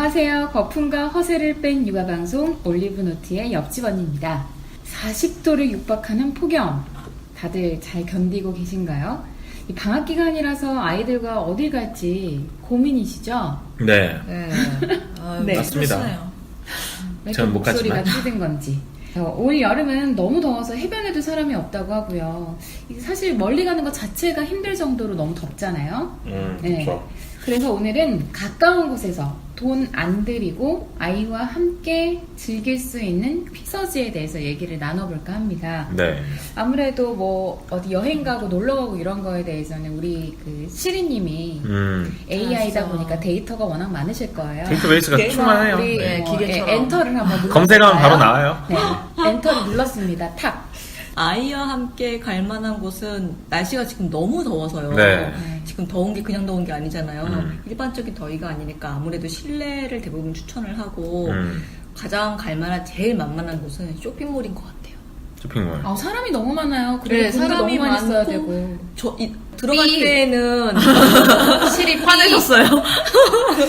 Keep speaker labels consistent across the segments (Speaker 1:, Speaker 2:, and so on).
Speaker 1: 안녕하세요. 거품과 허세를 뺀 육아방송 올리브노트의 옆집 언니입니다. 40도를 육박하는 폭염, 다들 잘 견디고 계신가요? 이 방학 기간이라서 아이들과 어딜 갈지 고민이시죠?
Speaker 2: 네.
Speaker 1: 네.
Speaker 2: 맞습니다.
Speaker 1: 왜
Speaker 2: 저는 못
Speaker 1: 목소리가
Speaker 2: 갔지만.
Speaker 1: 찌든 건지. 올 여름은 너무 더워서 해변에도 사람이 없다고 하고요. 이게 사실 멀리 가는 것 자체가 힘들 정도로 너무 덥잖아요. 네.
Speaker 2: 그렇죠.
Speaker 1: 그래서 오늘은 가까운 곳에서 돈 안 들이고 아이와 함께 즐길 수 있는 피서지에 대해서 얘기를 나눠볼까 합니다.
Speaker 2: 네.
Speaker 1: 아무래도 뭐 어디 여행 가고 놀러 가고 이런 거에 대해서는 우리 그 시리님이 AI다
Speaker 3: 알았어.
Speaker 1: 보니까 데이터가 워낙 많으실 거예요.
Speaker 2: 데이터베이스가 충만해요.
Speaker 1: 우리
Speaker 2: 네.
Speaker 1: 뭐,
Speaker 3: 기계처럼.
Speaker 1: 엔터를 한번 눌러볼까요?
Speaker 2: 검색하면 바로 나와요.
Speaker 1: 네, 엔터를 눌렀습니다. 탁.
Speaker 3: 아이와 함께 갈 만한 곳은 날씨가 지금 너무 더워서요.
Speaker 2: 네.
Speaker 3: 지금 더운 게 그냥 더운 게 아니잖아요.
Speaker 2: 음.
Speaker 3: 일반적인 더위가 아니니까 아무래도 실내를 대부분 추천을 하고
Speaker 2: 음.
Speaker 3: 가장 갈 만한 제일 만만한 곳은 쇼핑몰인 것 같아요.
Speaker 2: 쇼핑몰.
Speaker 1: 아, 사람이 너무 많아요. 그리고
Speaker 3: 네,
Speaker 1: 돈도
Speaker 3: 사람이
Speaker 1: 너무 많이 써야
Speaker 3: 많고.
Speaker 1: 되고.
Speaker 3: 들어갈
Speaker 1: 삐.
Speaker 3: 때는
Speaker 1: 실이
Speaker 3: 화내셨어요.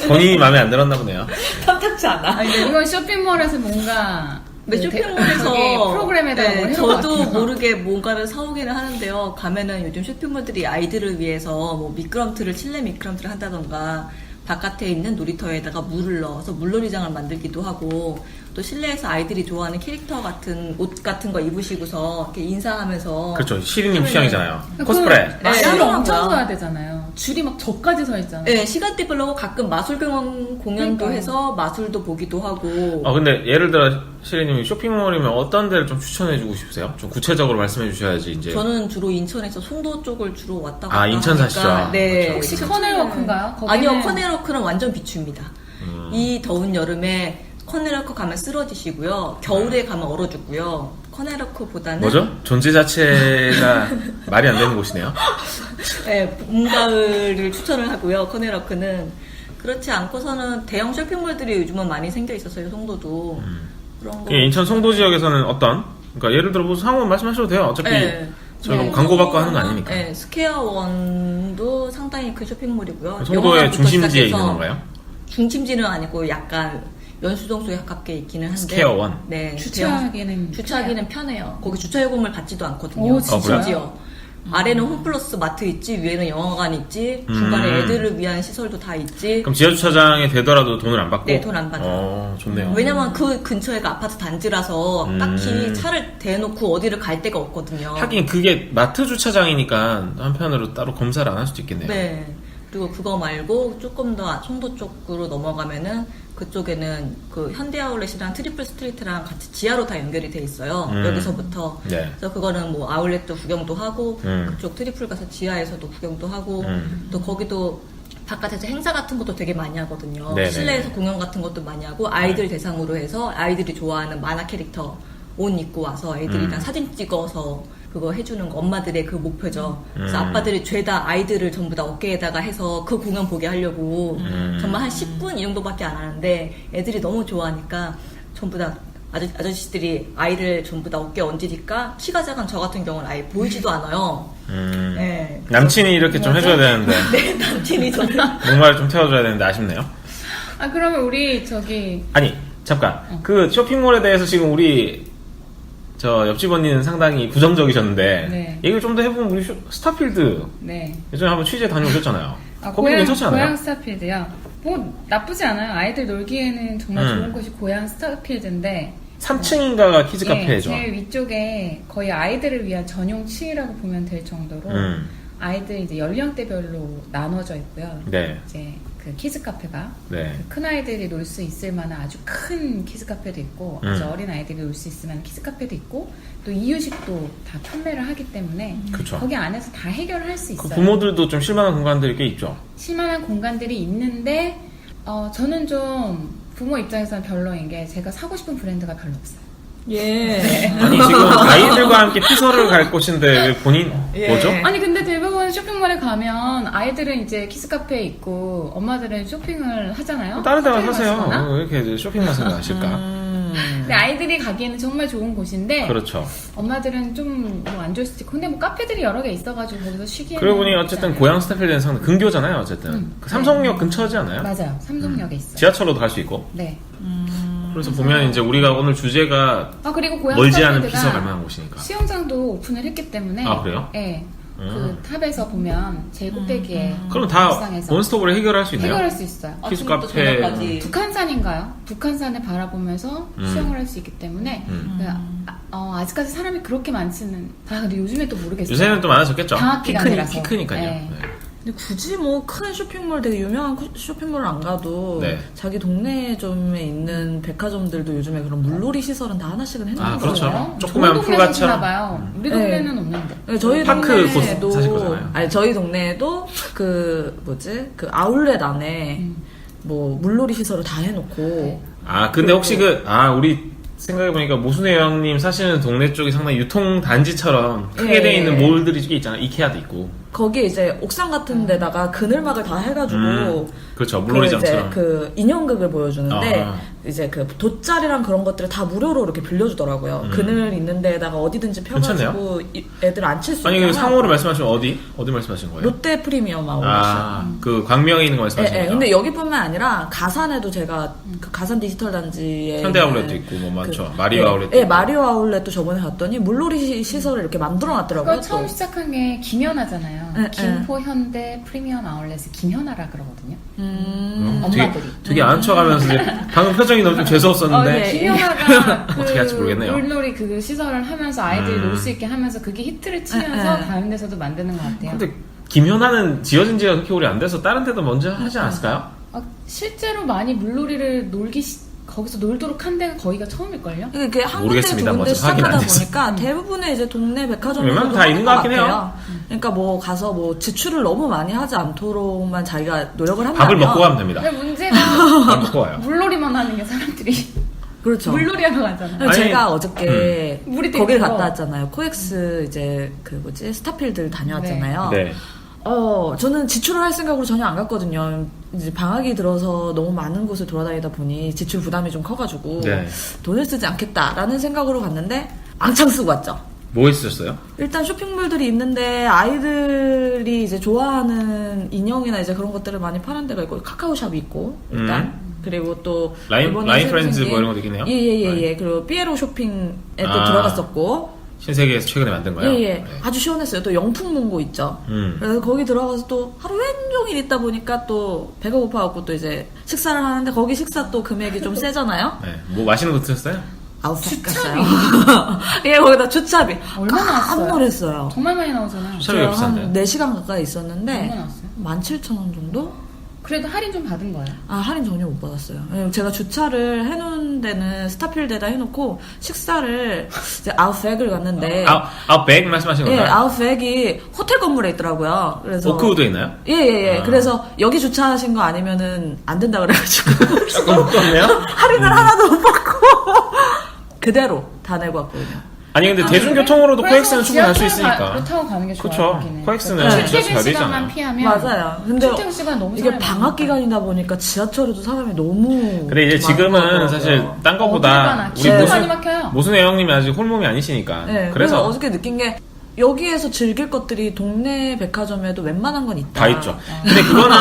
Speaker 2: 본인이 마음에 안 들었나 보네요.
Speaker 3: 탐탁지 않아.
Speaker 1: 이건 쇼핑몰에서 뭔가
Speaker 3: 근데
Speaker 1: 그
Speaker 3: 쇼핑몰에서
Speaker 1: 저기 프로그램에다가 뭘 해놓은 것
Speaker 3: 저도
Speaker 1: 같아요.
Speaker 3: 모르게 뭔가를 사오기는 하는데요. 가면은 요즘 쇼핑몰들이 아이들을 위해서 뭐 미끄럼틀을 실내 미끄럼틀을 한다던가 바깥에 있는 놀이터에다가 물을 넣어서 물놀이장을 만들기도 하고 또 실내에서 아이들이 좋아하는 캐릭터 같은 옷 같은 거 입으시고서 이렇게 인사하면서
Speaker 2: 그렇죠. 시리님
Speaker 3: 하면은-
Speaker 2: 취향이잖아요.
Speaker 1: 그건
Speaker 2: 코스프레.
Speaker 1: 마술을
Speaker 3: 네,
Speaker 1: 엄청
Speaker 3: 하더라고요.
Speaker 1: 서야 되잖아요. 줄이 막 저까지 서 있잖아요.
Speaker 3: 네, 시간대별로 가끔 마술 공연도
Speaker 1: 그러니까요.
Speaker 3: 해서 마술도 보기도 하고
Speaker 2: 근데 예를 들어 시리님이 쇼핑몰이면 어떤 데를 좀 추천해주고 싶으세요? 좀 구체적으로 말씀해 주셔야지 이제.
Speaker 3: 저는 주로 인천에서 송도 쪽을 주로 왔다 갔다
Speaker 2: 아, 인천
Speaker 3: 하니까
Speaker 2: 사시죠?
Speaker 3: 네.
Speaker 2: 그렇죠.
Speaker 1: 혹시
Speaker 3: 인천
Speaker 1: 커넬워크인가요? 거기는-
Speaker 3: 아니요, 커넬워크는 완전 비추입니다. 이 더운 여름에 커넬워크 가면 쓰러지시고요. 겨울에 가면 얼어 죽고요. 커넬워크보다는
Speaker 2: 뭐죠? 존재 자체가 말이 안 되는 곳이네요.
Speaker 3: 네, 봄, 가을을 추천을 하고요. 커넬워크는 그렇지 않고서는 대형 쇼핑몰들이 요즘은 많이 생겨 있었어요. 송도도 그런 거.
Speaker 2: 인천 송도 지역에서는 어떤? 그러니까 예를 들어 뭐 상호 말씀하셔도 돼요. 어차피
Speaker 3: 네.
Speaker 2: 저희가
Speaker 1: 네.
Speaker 2: 뭐 광고 받고 하는 거 아니니까.
Speaker 3: 네, 스퀘어원도 상당히 큰 쇼핑몰이고요.
Speaker 2: 송도의
Speaker 3: 영화관부터
Speaker 2: 중심지에
Speaker 3: 시작해서
Speaker 2: 있는 건가요?
Speaker 3: 중심지는 아니고 약간 연수동 쪽에 가깝게 있기는 한데
Speaker 2: 스퀘어원?
Speaker 3: 네,
Speaker 1: 주차하기는
Speaker 3: 주차하기는 편해요. 거기 주차 요금을 받지도 않거든요.
Speaker 1: 오, 진짜요?
Speaker 3: 심지어 아래는 홈플러스 마트 있지, 위에는 영화관 있지, 중간에 애들을 위한 시설도 다 있지.
Speaker 2: 그럼 지하 주차장에 되더라도 돈을 안 받고?
Speaker 3: 네, 돈 안 받아요.
Speaker 2: 좋네요.
Speaker 3: 왜냐면 그 근처에가 아파트 단지라서 딱히 차를 대놓고 어디를 갈 데가 없거든요.
Speaker 2: 하긴 그게 마트 주차장이니까 한편으로 따로 검사를 안 할 수도 있겠네요.
Speaker 3: 네. 그리고 그거 말고 조금 더 송도 쪽으로 넘어가면은 그쪽에는 그 현대아울렛이랑 트리플 스트리트랑 같이 지하로 다 연결이 돼 있어요. 여기서부터.
Speaker 2: 네.
Speaker 3: 그래서 그거는 뭐 아울렛도 구경도 하고
Speaker 2: 음.
Speaker 3: 그쪽 트리플 가서 지하에서도 구경도 하고
Speaker 2: 음.
Speaker 3: 또 거기도 바깥에서 행사 같은 것도 되게 많이 하거든요.
Speaker 2: 네네.
Speaker 3: 실내에서 공연 같은 것도 많이 하고 아이들 대상으로 해서 아이들이 좋아하는 만화 캐릭터 옷 입고 와서 애들이랑 사진 찍어서 그거 해주는 거 엄마들의 그 목표죠. 그래서 아빠들이 죄다 아이들을 전부 다 어깨에다가 해서 그 공연 보게 하려고 정말 한 10분 이 정도밖에 안 하는데 애들이 너무 좋아하니까 전부 다 아저씨들이 아이를 전부 다 어깨에 얹으니까 키가 작은 저 같은 경우는 아예 보이지도 않아요. 네.
Speaker 2: 남친이 이렇게 좀 해줘야 되는데
Speaker 3: 네, 남친이 저를
Speaker 2: 목마를 좀 태워줘야 되는데 아쉽네요.
Speaker 1: 아, 그러면 우리 저기
Speaker 2: 아니 잠깐 그 쇼핑몰에 대해서 지금 우리 저 옆집 언니는 상당히 부정적이셨는데
Speaker 1: 네.
Speaker 2: 얘기를 좀 더 해보면 우리 스타필드
Speaker 1: 네.
Speaker 2: 예전에 한번 취재 다녀오셨잖아요.
Speaker 1: 아,
Speaker 2: 거기 괜찮지 않아요?
Speaker 1: 고양 스타필드요. 뭐 나쁘지 않아요. 아이들 놀기에는 정말 좋은 곳이 고양 스타필드인데
Speaker 2: 3층인가가 키즈 카페죠.
Speaker 1: 제일 위쪽에 거의 아이들을 위한 전용 층이라고 보면 될 정도로 아이들 이제 연령대별로 나눠져 있고요.
Speaker 2: 네.
Speaker 1: 이제 그 키즈 카페가
Speaker 2: 네.
Speaker 1: 큰 아이들이 놀 수 있을 만한 아주 큰 키즈 카페도 있고 아주 어린 아이들이 놀 수 있을 만한 키즈 카페도 있고 또 이유식도 다 판매를 하기 때문에
Speaker 2: 그쵸.
Speaker 1: 거기 안에서 다 해결을 할 수
Speaker 2: 그
Speaker 1: 있어요.
Speaker 2: 부모들도 좀 실망한 공간들이 꽤 있죠.
Speaker 1: 실만한 공간들이 있는데 저는 좀 부모 입장에서는 별로인 게 제가 사고 싶은 브랜드가 별로 없어요.
Speaker 3: 예.
Speaker 2: 아니 지금 아이들과 함께 피서를 갈 곳인데 왜 본인
Speaker 3: 예.
Speaker 2: 뭐죠?
Speaker 1: 아니 근데 대부분 쇼핑몰에 가면 아이들은 이제 키즈 카페에 있고 엄마들은 쇼핑을 하잖아요.
Speaker 2: 다른 데 가서
Speaker 1: 쇼핑을
Speaker 2: 사세요.
Speaker 1: 가시거나.
Speaker 2: 왜 이렇게 이제 쇼핑만 생각하실까?
Speaker 1: 근데 아이들이 가기에는 정말 좋은 곳인데
Speaker 2: 그렇죠.
Speaker 1: 엄마들은 좀 안 좋을 수도 있고 근데 뭐 카페들이 여러 개 있어가지고 거기서 쉬기에는
Speaker 2: 그러고 보니 어쨌든 고향 스타필드는 상당 근교잖아요. 어쨌든 그 삼성역 근처지 않아요?
Speaker 1: 맞아요. 삼성역에 있어요.
Speaker 2: 지하철로도 갈 수 있고.
Speaker 1: 네.
Speaker 2: 그래서 보면 이제 우리가 오늘 주제가
Speaker 1: 그리고 고향
Speaker 2: 멀지 않은
Speaker 1: 스타필드가
Speaker 2: 비서 갈 만한 곳이니까.
Speaker 1: 수영장도 오픈을 했기 때문에
Speaker 2: 아, 그래요?
Speaker 1: 네. 그 탑에서 보면 제일 꼭대기에
Speaker 2: 그럼 다
Speaker 1: 옥상에서
Speaker 2: 원스톱으로 해결할 수 있나요?
Speaker 1: 해결할 수 있어요.
Speaker 2: 키즈
Speaker 3: 아침부터
Speaker 2: 카페.
Speaker 3: 저녁까지.
Speaker 1: 북한산인가요? 북한산을 바라보면서 수영을 할 수 있기 때문에 아직까지 사람이 그렇게 많지는 근데 요즘에 또 모르겠어요.
Speaker 2: 요새는 또 많아졌겠죠.
Speaker 1: 방학 기간이라서.
Speaker 2: 피크니까요.
Speaker 1: 네.
Speaker 2: 네.
Speaker 4: 근데 굳이 뭐 큰 쇼핑몰 되게 유명한 쇼핑몰을 안 가도
Speaker 2: 네.
Speaker 4: 자기 동네에 좀 있는 백화점들도 요즘에 그런 물놀이 시설은 다 하나씩은 해놓은
Speaker 2: 아,
Speaker 4: 거예요.
Speaker 2: 그렇죠.
Speaker 1: 그래요?
Speaker 2: 조그만
Speaker 1: 좋은
Speaker 2: 풀
Speaker 1: 동네
Speaker 2: 같처럼.
Speaker 1: 사시나 봐요. 우리
Speaker 4: 네.
Speaker 1: 동네는 없는데.
Speaker 4: 네, 저희
Speaker 2: 파크
Speaker 4: 동네에도
Speaker 2: 곳 사실 거잖아요.
Speaker 4: 아니 저희 동네에도 그 아울렛 안에 뭐 물놀이 시설을 다 해놓고
Speaker 1: 네.
Speaker 2: 근데 혹시 우리 생각해보니까 모순의 여왕님 사시는 동네 쪽이 상당히 유통단지처럼 크게
Speaker 4: 예.
Speaker 2: 돼 있는 몰들이 꽤 있잖아요. 이케아도 있고.
Speaker 4: 거기에 이제 옥상 같은 데다가 그늘막을 다 해가지고
Speaker 2: 그렇죠.
Speaker 4: 그
Speaker 2: 물놀이장처럼.
Speaker 4: 이제 그 인형극을 보여주는데
Speaker 2: 아.
Speaker 4: 이제 그 돗자리랑 그런 것들을 다 무료로 이렇게 빌려주더라고요. 그늘 있는 데에다가 어디든지 펴가지고 애들 앉힐 수
Speaker 2: 아니,
Speaker 4: 있게
Speaker 2: 그 상호를
Speaker 4: 하고.
Speaker 2: 말씀하시면 어디 말씀하신 거예요?
Speaker 4: 롯데 프리미엄 아울렛이요.
Speaker 2: 그 광명에 있는 거 말씀하시는 거죠?
Speaker 4: 근데 여기뿐만 아니라 가산에도 제가 그 가산 디지털 단지에
Speaker 2: 현대
Speaker 4: 있는
Speaker 2: 아울렛도 있고 뭐 많죠.
Speaker 4: 그-
Speaker 2: 마리오 아울렛도
Speaker 4: 예,
Speaker 2: 있고.
Speaker 4: 마리오 아울렛도 저번에 갔더니 물놀이 시설을 이렇게 만들어 놨더라고요.
Speaker 1: 그거 처음 시작한 게 김현아잖아요.
Speaker 4: 네,
Speaker 1: 김포 현대 프리미엄 아울렛을 김현아라 그러거든요.
Speaker 2: 되게,
Speaker 1: 엄마들이.
Speaker 2: 되게 안 척하면서 이제 방금 표정이 너무 좀 재수없었는데
Speaker 1: 김연아가
Speaker 2: 어떻게 할지 모르겠네요.
Speaker 1: 물놀이 그 시설을 하면서 아이들이 놀 수 있게 하면서 그게 히트를 치면서 다른 데서도 만드는 것 같아요.
Speaker 2: 근데 김현아는 지어진 지가 그렇게 오래 안 돼서 다른 데도 먼저 하지 않았을까요?
Speaker 1: 실제로 많이 물놀이를 거기서 놀도록 한 데가 거기가 처음일걸요?
Speaker 4: 이게 한 군데
Speaker 2: 모르겠습니다.
Speaker 4: 두 군데
Speaker 2: 뭐 확인 안
Speaker 4: 시작하다
Speaker 2: 됐어요.
Speaker 4: 보니까 대부분의 이제 동네 백화점에서도
Speaker 2: 웬만하면 다 있는 것 같긴 해요.
Speaker 4: 그러니까 뭐 가서 뭐 지출을 너무 많이 하지 않도록만 자기가 노력을 한다면
Speaker 2: 밥을 먹고 가면 됩니다.
Speaker 1: 근데 문제가
Speaker 2: 밥 먹고 와요.
Speaker 1: 물놀이만 하는 게 사람들이
Speaker 4: 그렇죠.
Speaker 1: 물놀이 하러 가잖아요.
Speaker 2: 아니,
Speaker 4: 제가 어저께
Speaker 1: 물이 되게
Speaker 4: 거길
Speaker 1: 커.
Speaker 4: 갔다 왔잖아요. 코엑스 이제 그 스타필드를 다녀왔잖아요.
Speaker 2: 네.
Speaker 4: 저는 지출을 할 생각으로 전혀 안 갔거든요. 이제 방학이 들어서 너무 많은 곳을 돌아다니다 보니 지출 부담이 좀 커가지고
Speaker 2: 네.
Speaker 4: 돈을 쓰지 않겠다라는 생각으로 갔는데 앙창 쓰고 왔죠.
Speaker 2: 뭐 있었어요?
Speaker 4: 일단 쇼핑몰들이 있는데 아이들이 이제 좋아하는 인형이나 이제 그런 것들을 많이 파는 데가 있고 카카오샵이 있고 일단 그리고 또
Speaker 2: 라인
Speaker 4: 이번에 새로
Speaker 2: 프렌즈
Speaker 4: 생긴-
Speaker 2: 뭐 이런 것도 있겠네요.
Speaker 4: 예예예. 그리고 삐에로 쇼핑에 또
Speaker 2: 아.
Speaker 4: 들어갔었고
Speaker 2: 신세계에서 최근에 만든 거예요?
Speaker 4: 예예.
Speaker 2: 네.
Speaker 4: 아주 시원했어요. 또 영풍문고 있죠. 그래서 거기 들어가서 또 하루 왼종일 있다 보니까 또 배가 고파갖고 또 이제 식사를 하는데 거기 식사 또 금액이 좀 세잖아요.
Speaker 2: 네. 뭐 맛있는 거 드셨어요?
Speaker 4: 아웃백 갔어요. 예, 거기다 주차비.
Speaker 1: 얼마나 나왔어요?
Speaker 4: 깜놀했어요.
Speaker 1: 정말 많이 나오잖아요.
Speaker 2: 주차비가 비싼데.
Speaker 4: 한 4시간 가까이 있었는데
Speaker 1: 얼마 나왔어요?
Speaker 4: 17,000원 정도?
Speaker 1: 그래도 할인 좀 받은 거예요.
Speaker 4: 할인 전혀 못 받았어요. 왜냐면 제가 주차를 해놓은 데는 스타필드에다 해놓고 식사를 이제 아웃백을 갔는데
Speaker 2: 아웃백 말씀하시는
Speaker 4: 예,
Speaker 2: 건가요?
Speaker 4: 아웃백이 호텔 건물에 있더라고요. 그래서
Speaker 2: 오크우드에 있나요?
Speaker 4: 예예예.
Speaker 2: 아.
Speaker 4: 그래서 여기 주차하신 거 아니면은 안 된다 그래가지고
Speaker 2: 조금 묶었네요?
Speaker 4: 할인을 하나도 못 받고 그대로 다 내고 왔거든요.
Speaker 2: 아니 근데 대중교통으로도
Speaker 1: 그래서
Speaker 2: 코엑스는 충분히 갈 수
Speaker 1: 지하철
Speaker 2: 있으니까.
Speaker 1: 타고 가는 게 좋아요.
Speaker 2: 그쵸.
Speaker 1: 거기는.
Speaker 2: 코엑스는
Speaker 4: 네.
Speaker 2: 지하철 잘 돼
Speaker 1: 시간만
Speaker 2: 있잖아요.
Speaker 1: 피하면
Speaker 4: 맞아요. 근데
Speaker 1: 출퇴근 시간 너무
Speaker 4: 이게
Speaker 1: 사람이
Speaker 4: 방학
Speaker 1: 많으니까.
Speaker 4: 기간이다 보니까 지하철에도 사람이 너무
Speaker 2: 근데 이제 지금은
Speaker 4: 많더라고요.
Speaker 2: 사실 딴
Speaker 1: 어딜
Speaker 2: 거보다
Speaker 1: 가나.
Speaker 2: 우리
Speaker 1: 진짜
Speaker 2: 모순
Speaker 1: 많이 막혀요.
Speaker 2: 모순의 형님이 아직 홀몸이 아니시니까.
Speaker 4: 네, 그래서 어저께 느낀 게 여기에서 즐길 것들이 동네 백화점에도 웬만한 건 있다.
Speaker 2: 다 있죠. 근데 그거는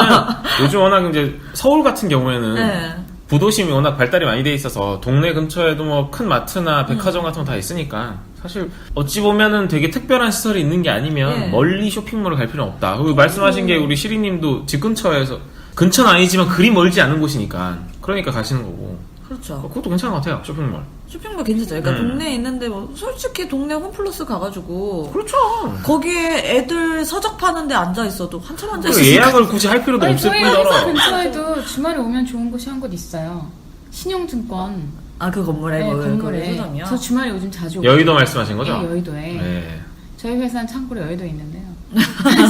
Speaker 2: 요즘 워낙 이제 서울 같은 경우에는
Speaker 4: 네.
Speaker 2: 부도심이 워낙 발달이 많이 돼 있어서 동네 근처에도 뭐 큰 마트나 백화점 같은 거 다 있으니까 사실 어찌 보면은 되게 특별한 시설이 있는 게 아니면
Speaker 4: 네.
Speaker 2: 멀리 쇼핑몰을 갈 필요는 없다. 그리고 말씀하신 게 우리 시리님도 집 근처에서 근처는 아니지만 그리 멀지 않은 곳이니까 그러니까 가시는 거고
Speaker 4: 그렇죠.
Speaker 2: 그것도 괜찮은 것 같아요. 쇼핑몰.
Speaker 4: 쇼핑몰 괜찮죠. 그러니까 동네에 있는데 뭐 솔직히 동네 홈플러스 가가지고
Speaker 2: 그렇죠.
Speaker 4: 거기에 애들 서적 파는데 앉아 있어도 한참 앉아
Speaker 2: 그리고
Speaker 4: 있으니까
Speaker 2: 예약을 굳이 할 필요도
Speaker 1: 아니,
Speaker 2: 없을
Speaker 1: 저희 회사
Speaker 2: 뿐더러
Speaker 1: 근처에도 주말에 오면 좋은 곳이 한 곳 있어요. 신용증권.
Speaker 4: 그 건물에
Speaker 1: 네,
Speaker 4: 거기
Speaker 1: 건물에.
Speaker 4: 소점이요.
Speaker 1: 저 주말에 요즘 자주 오고.
Speaker 2: 여의도 말씀하신 거죠?
Speaker 1: 네, 여의도에.
Speaker 2: 네.
Speaker 1: 저희 회사는 참고로 여의도에 있는데요.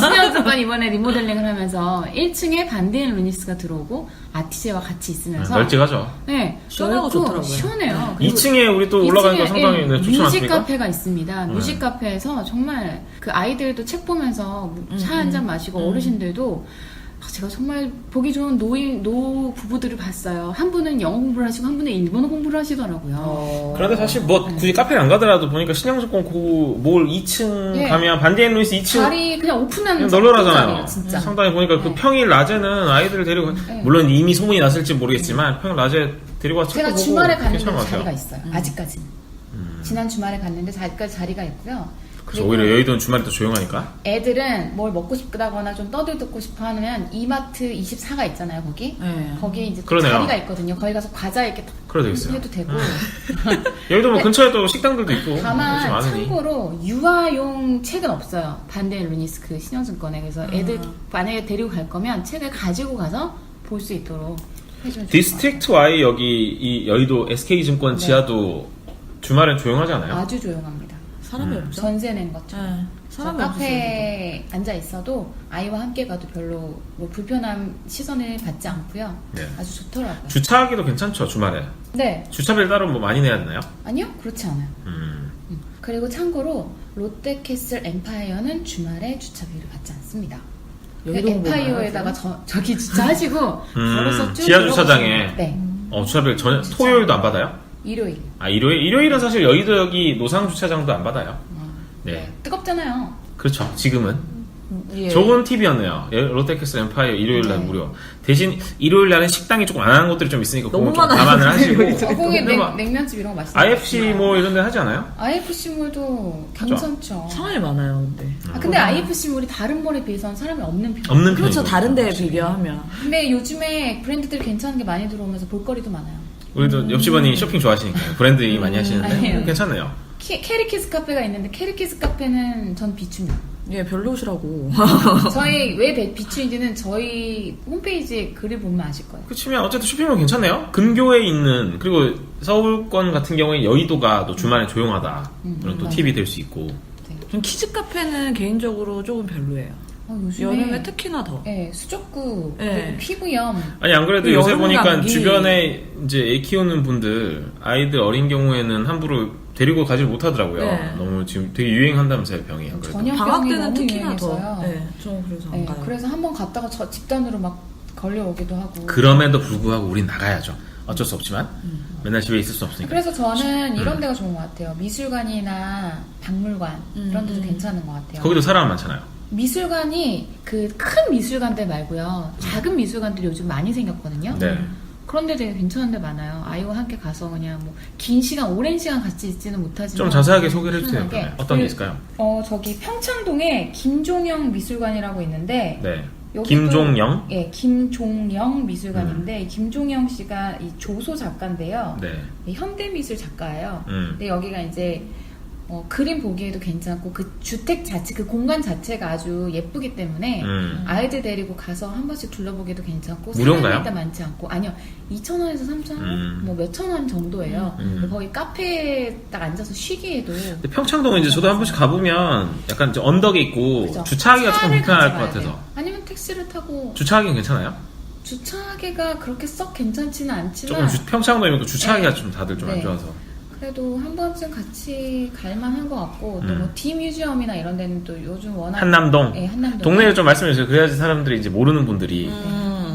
Speaker 1: 신용증권 이번에 리모델링을 하면서 1층에 반디앤 루니스가 들어오고 아티제와 같이 있으면서
Speaker 2: 널찍하죠.
Speaker 1: 네,
Speaker 4: 시원하고
Speaker 1: 넓고
Speaker 4: 좋더라고요.
Speaker 1: 시원해요. 그리고
Speaker 2: 2층에 우리 또 올라가는 거 상당히 네, 좋지
Speaker 1: 뮤직
Speaker 2: 않습니까?
Speaker 1: 카페가 있습니다. 뮤직 카페에서 정말 그 아이들도 책 보면서 차 한 잔 마시고 어르신들도 제가 정말 보기 좋은 노 부부들을 봤어요. 한 분은 영어 공부를 하시고 한 분은 일본어 공부를 하시더라고요.
Speaker 2: 그런데 사실 뭐 굳이 카페를 안 가더라도 보니까 신영증권 몰 2층
Speaker 1: 예.
Speaker 2: 가면 반디앤 루이스 2층
Speaker 1: 자리 그냥 오픈한
Speaker 2: 그냥 널널하잖아요.
Speaker 1: 자리예요, 진짜.
Speaker 2: 상당히 보니까 그
Speaker 1: 네.
Speaker 2: 평일 낮에는 아이들을 데리고
Speaker 1: 네.
Speaker 2: 물론 이미 소문이 났을지 모르겠지만 평일 낮에 데리고 와서
Speaker 1: 제가
Speaker 2: 책도 보고
Speaker 1: 주말에 갔는데
Speaker 2: 괜찮은 것 같아요.
Speaker 1: 자리가 있어요. 아직까지는. 지난 주말에 갔는데 아직까지 자리가 있고요.
Speaker 2: 그래서
Speaker 1: 그리고
Speaker 2: 오히려 여의도는 주말이 더 조용하니까.
Speaker 1: 애들은 뭘 먹고 싶다거나 좀 떠들듣고 싶어 하면 이마트 24가 있잖아요, 거기.
Speaker 4: 네.
Speaker 1: 거기에 이제 또
Speaker 2: 그러네요.
Speaker 1: 자리가 있거든요. 거기 가서 과자 이렇게 탁
Speaker 2: 그래도 되겠어요.
Speaker 1: 해도 되고.
Speaker 2: 여의도 뭐
Speaker 1: 네.
Speaker 2: 근처에 또 식당들도 있고 좀
Speaker 1: 다만
Speaker 2: 많으니.
Speaker 1: 참고로 유아용 책은 없어요. 반대 루니스 그 신영증권에. 그래서 애들 만약에 데리고 갈 거면 책을 가지고 가서 볼 수 있도록 해주면 좋을 것
Speaker 2: 디스트릭트 Y 여기 이 여의도 SK증권
Speaker 1: 네.
Speaker 2: 지하도 주말엔 조용하지 않아요?
Speaker 1: 같아요. 아주 조용합니다.
Speaker 4: 사람이 없죠.
Speaker 1: 전세 낸 것처럼.
Speaker 4: 네.
Speaker 1: 저
Speaker 4: 사람이 없어요.
Speaker 1: 카페에 앉아 있어도 아이와 함께 가도 별로 뭐 불편한 시선을 받지 않고요.
Speaker 2: 네.
Speaker 1: 아주 좋더라고요.
Speaker 2: 주차하기도 괜찮죠 주말에.
Speaker 1: 네.
Speaker 2: 주차비를 따로 뭐 많이 내야 되나요?
Speaker 1: 아니요, 그렇지 않아요. 그리고 참고로 롯데캐슬 엠파이어는 주말에 주차비를 받지 않습니다.
Speaker 4: 여의도
Speaker 1: 엠파이어에다가 저기 주차하시고 걸어서 쭉
Speaker 2: 지하
Speaker 1: 들어가시면
Speaker 2: 주차장에.
Speaker 1: 네,
Speaker 2: 주차비를 토요일도 안 받아요?
Speaker 1: 일요일.
Speaker 2: 아 일요일은 사실 여의도역이 노상 주차장도 안 받아요. 네.
Speaker 1: 뜨겁잖아요.
Speaker 2: 그렇죠. 지금은
Speaker 4: 예.
Speaker 2: 좋은 팁이었네요. 롯데캐슬 엠파이어 일요일날
Speaker 1: 네.
Speaker 2: 무료. 대신 일요일날은 식당이 조금 안 하는 곳들이 좀 있으니까
Speaker 4: 너무
Speaker 2: 그건 좀
Speaker 4: 많아요.
Speaker 2: 감안을 하시고.
Speaker 1: 거기
Speaker 2: 근데 막
Speaker 1: 냉면집 이런 거 맛있어요.
Speaker 2: IFC 뭐 이런 데 하지 않아요?
Speaker 1: IFC몰도 괜찮죠.
Speaker 4: 상황이 많아요, 근데.
Speaker 1: 근데 IFC몰이 다른 몰에 비해서는 사람이 없는 편.
Speaker 2: 없는
Speaker 4: 그렇죠.
Speaker 2: 편이고.
Speaker 4: 다른 데에 비교하면.
Speaker 1: 근데 요즘에 브랜드들이 괜찮은 게 많이 들어오면서 볼거리도 많아요.
Speaker 2: 우리도 옆집안이 쇼핑 쇼핑 좋아하시니까 브랜드 많이 하시는데
Speaker 1: 아니에요.
Speaker 2: 괜찮네요.
Speaker 1: 캐리키스 카페가 있는데 캐리키스 카페는 전 비추입니다.
Speaker 4: 예, 별로시라고.
Speaker 1: 저희 왜 비추인지는 저희 홈페이지에 글을 보면 아실 거예요.
Speaker 2: 그 치면 어쨌든 쇼핑몰 괜찮네요. 근교에 있는 그리고 서울권 같은 경우에 여의도가 또 주말에 조용하다 이런 또 팁이 될 수 있고.
Speaker 4: 전 키즈 카페는 개인적으로 조금 별로예요.
Speaker 1: 요즘에
Speaker 4: 여름에 특히나 더.
Speaker 1: 네, 수족구,
Speaker 4: 네.
Speaker 1: 그리고 피부염.
Speaker 2: 아니 안 그래도
Speaker 4: 그
Speaker 2: 요새
Speaker 4: 여름
Speaker 2: 보니까
Speaker 4: 감기.
Speaker 2: 주변에 이제 애 키우는 분들 아이들 어린 경우에는 함부로 데리고 가지 못하더라고요.
Speaker 4: 네.
Speaker 2: 너무 지금 되게 유행한다면서요 병이 안 그래도.
Speaker 1: 전염병이
Speaker 4: 방학 때는
Speaker 1: 너무
Speaker 4: 특히나 더.
Speaker 1: 유행해서요.
Speaker 4: 네, 저는 그래서 안
Speaker 1: 네,
Speaker 4: 가요.
Speaker 1: 그래서 한번 갔다가 저 집단으로 막 걸려오기도 하고.
Speaker 2: 그럼에도 불구하고 우린 나가야죠. 어쩔 수 없지만 맨날 집에 있을 수 없으니까.
Speaker 1: 그래서 저는 이런 데가 좋은 것 같아요. 미술관이나 박물관 이런 데도 괜찮은 것 같아요.
Speaker 2: 거기도 사람 많잖아요.
Speaker 1: 미술관이 그 큰 미술관들 말고요. 작은 미술관들이 요즘 많이 생겼거든요.
Speaker 2: 네.
Speaker 1: 그런데 되게 괜찮은 데 많아요. 아이와 함께 가서 그냥 뭐 긴 시간, 오랜 시간 같이 있지는 못하지만
Speaker 2: 좀 자세하게 소개를 해주세요.
Speaker 1: 편하게.
Speaker 2: 그러면. 어떤 게 있을까요?
Speaker 1: 저기 평창동에 김종영 미술관이라고 있는데
Speaker 2: 네.
Speaker 1: 여기도-
Speaker 2: 김종영?
Speaker 1: 예, 김종영 미술관인데 김종영 씨가 이 조소 작가인데요.
Speaker 2: 네.
Speaker 1: 현대미술 작가예요.
Speaker 2: 음.
Speaker 1: 근데 여기가 이제 그림 보기에도 괜찮고 그 주택 자체, 그 공간 자체가 아주 예쁘기 때문에 아이들 데리고 가서 한 번씩 둘러보기도 괜찮고
Speaker 2: 무료인가요?
Speaker 1: 사람이 일단 많지 않고 아니요 2,000원에서 3,000원 뭐 몇천 원 정도예요. 근데 거기 카페에 딱 앉아서 쉬기에도
Speaker 2: 근데 평창동은 이제 저도 한 번씩 가보면 약간 이제 언덕에 있고
Speaker 1: 그죠?
Speaker 2: 주차하기가 조금
Speaker 1: 차를
Speaker 2: 불편할 것
Speaker 1: 가져가야
Speaker 2: 같아서.
Speaker 1: 돼요. 아니면 택시를 타고
Speaker 2: 주차하기는 괜찮아요?
Speaker 1: 주차하기가 그렇게 썩 괜찮지는 않지만
Speaker 2: 조금 평창동이면 또 주차하기가
Speaker 1: 네.
Speaker 2: 좀 다들 좀 안
Speaker 1: 네.
Speaker 2: 좋아서.
Speaker 1: 그래도 한 번쯤 같이 갈만한 것 같고 또 뭐 디뮤지엄이나 이런 데는 또 요즘 워낙
Speaker 2: 한남동?
Speaker 1: 네, 한남동
Speaker 2: 동네를 좀 말씀해 주세요. 그래야지 사람들이 이제 모르는 분들이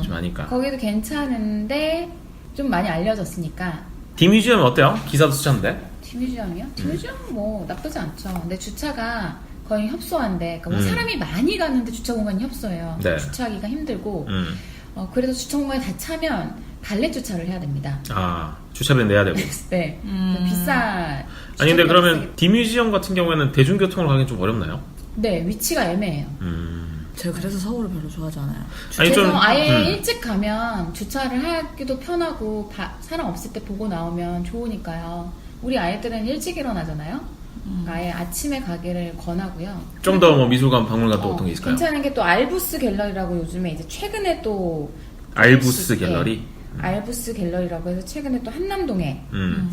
Speaker 2: 좀 아니까.
Speaker 1: 거기도 괜찮은데 좀 많이 알려졌으니까
Speaker 2: 디뮤지엄은 어때요? 기사도 쓰셨는데.
Speaker 1: 디뮤지엄이요? 디뮤지엄 뭐 나쁘지 않죠. 근데 주차가 거의 협소한데 그러니까 뭐 사람이 많이 가는데 주차 공간이 협소해요.
Speaker 2: 네.
Speaker 1: 주차하기가 힘들고
Speaker 2: 음.
Speaker 1: 그래서 주차 공간에 다 차면 발렛 주차를 해야 됩니다.
Speaker 2: 아, 주차비는 내야 되고.
Speaker 1: 네, 비싸.
Speaker 2: 아니 근데
Speaker 1: 주차비가
Speaker 2: 그러면
Speaker 1: 비싸기
Speaker 2: 디뮤지엄 같은 경우에는 대중교통으로 가긴 좀 어렵나요?
Speaker 1: 네, 위치가 애매해요.
Speaker 4: 제가 그래서 서울을 별로 좋아하지 않아요.
Speaker 2: 아니 좀
Speaker 1: 그래서 아예 일찍 가면 주차를 하기도 편하고 사람 없을 때 보고 나오면 좋으니까요. 우리 아이들은 일찍 일어나잖아요. 아예 아침에 가기를 권하고요.
Speaker 2: 좀 더 뭐 미술관, 박물관 또 어떤 게 있을까요?
Speaker 1: 괜찮은 게 또 알부스 갤러리라고 요즘에 이제 최근에 또
Speaker 2: 알부스
Speaker 1: 조금씩,
Speaker 2: 갤러리?
Speaker 1: 알부스 갤러리라고 해서 최근에 또 한남동에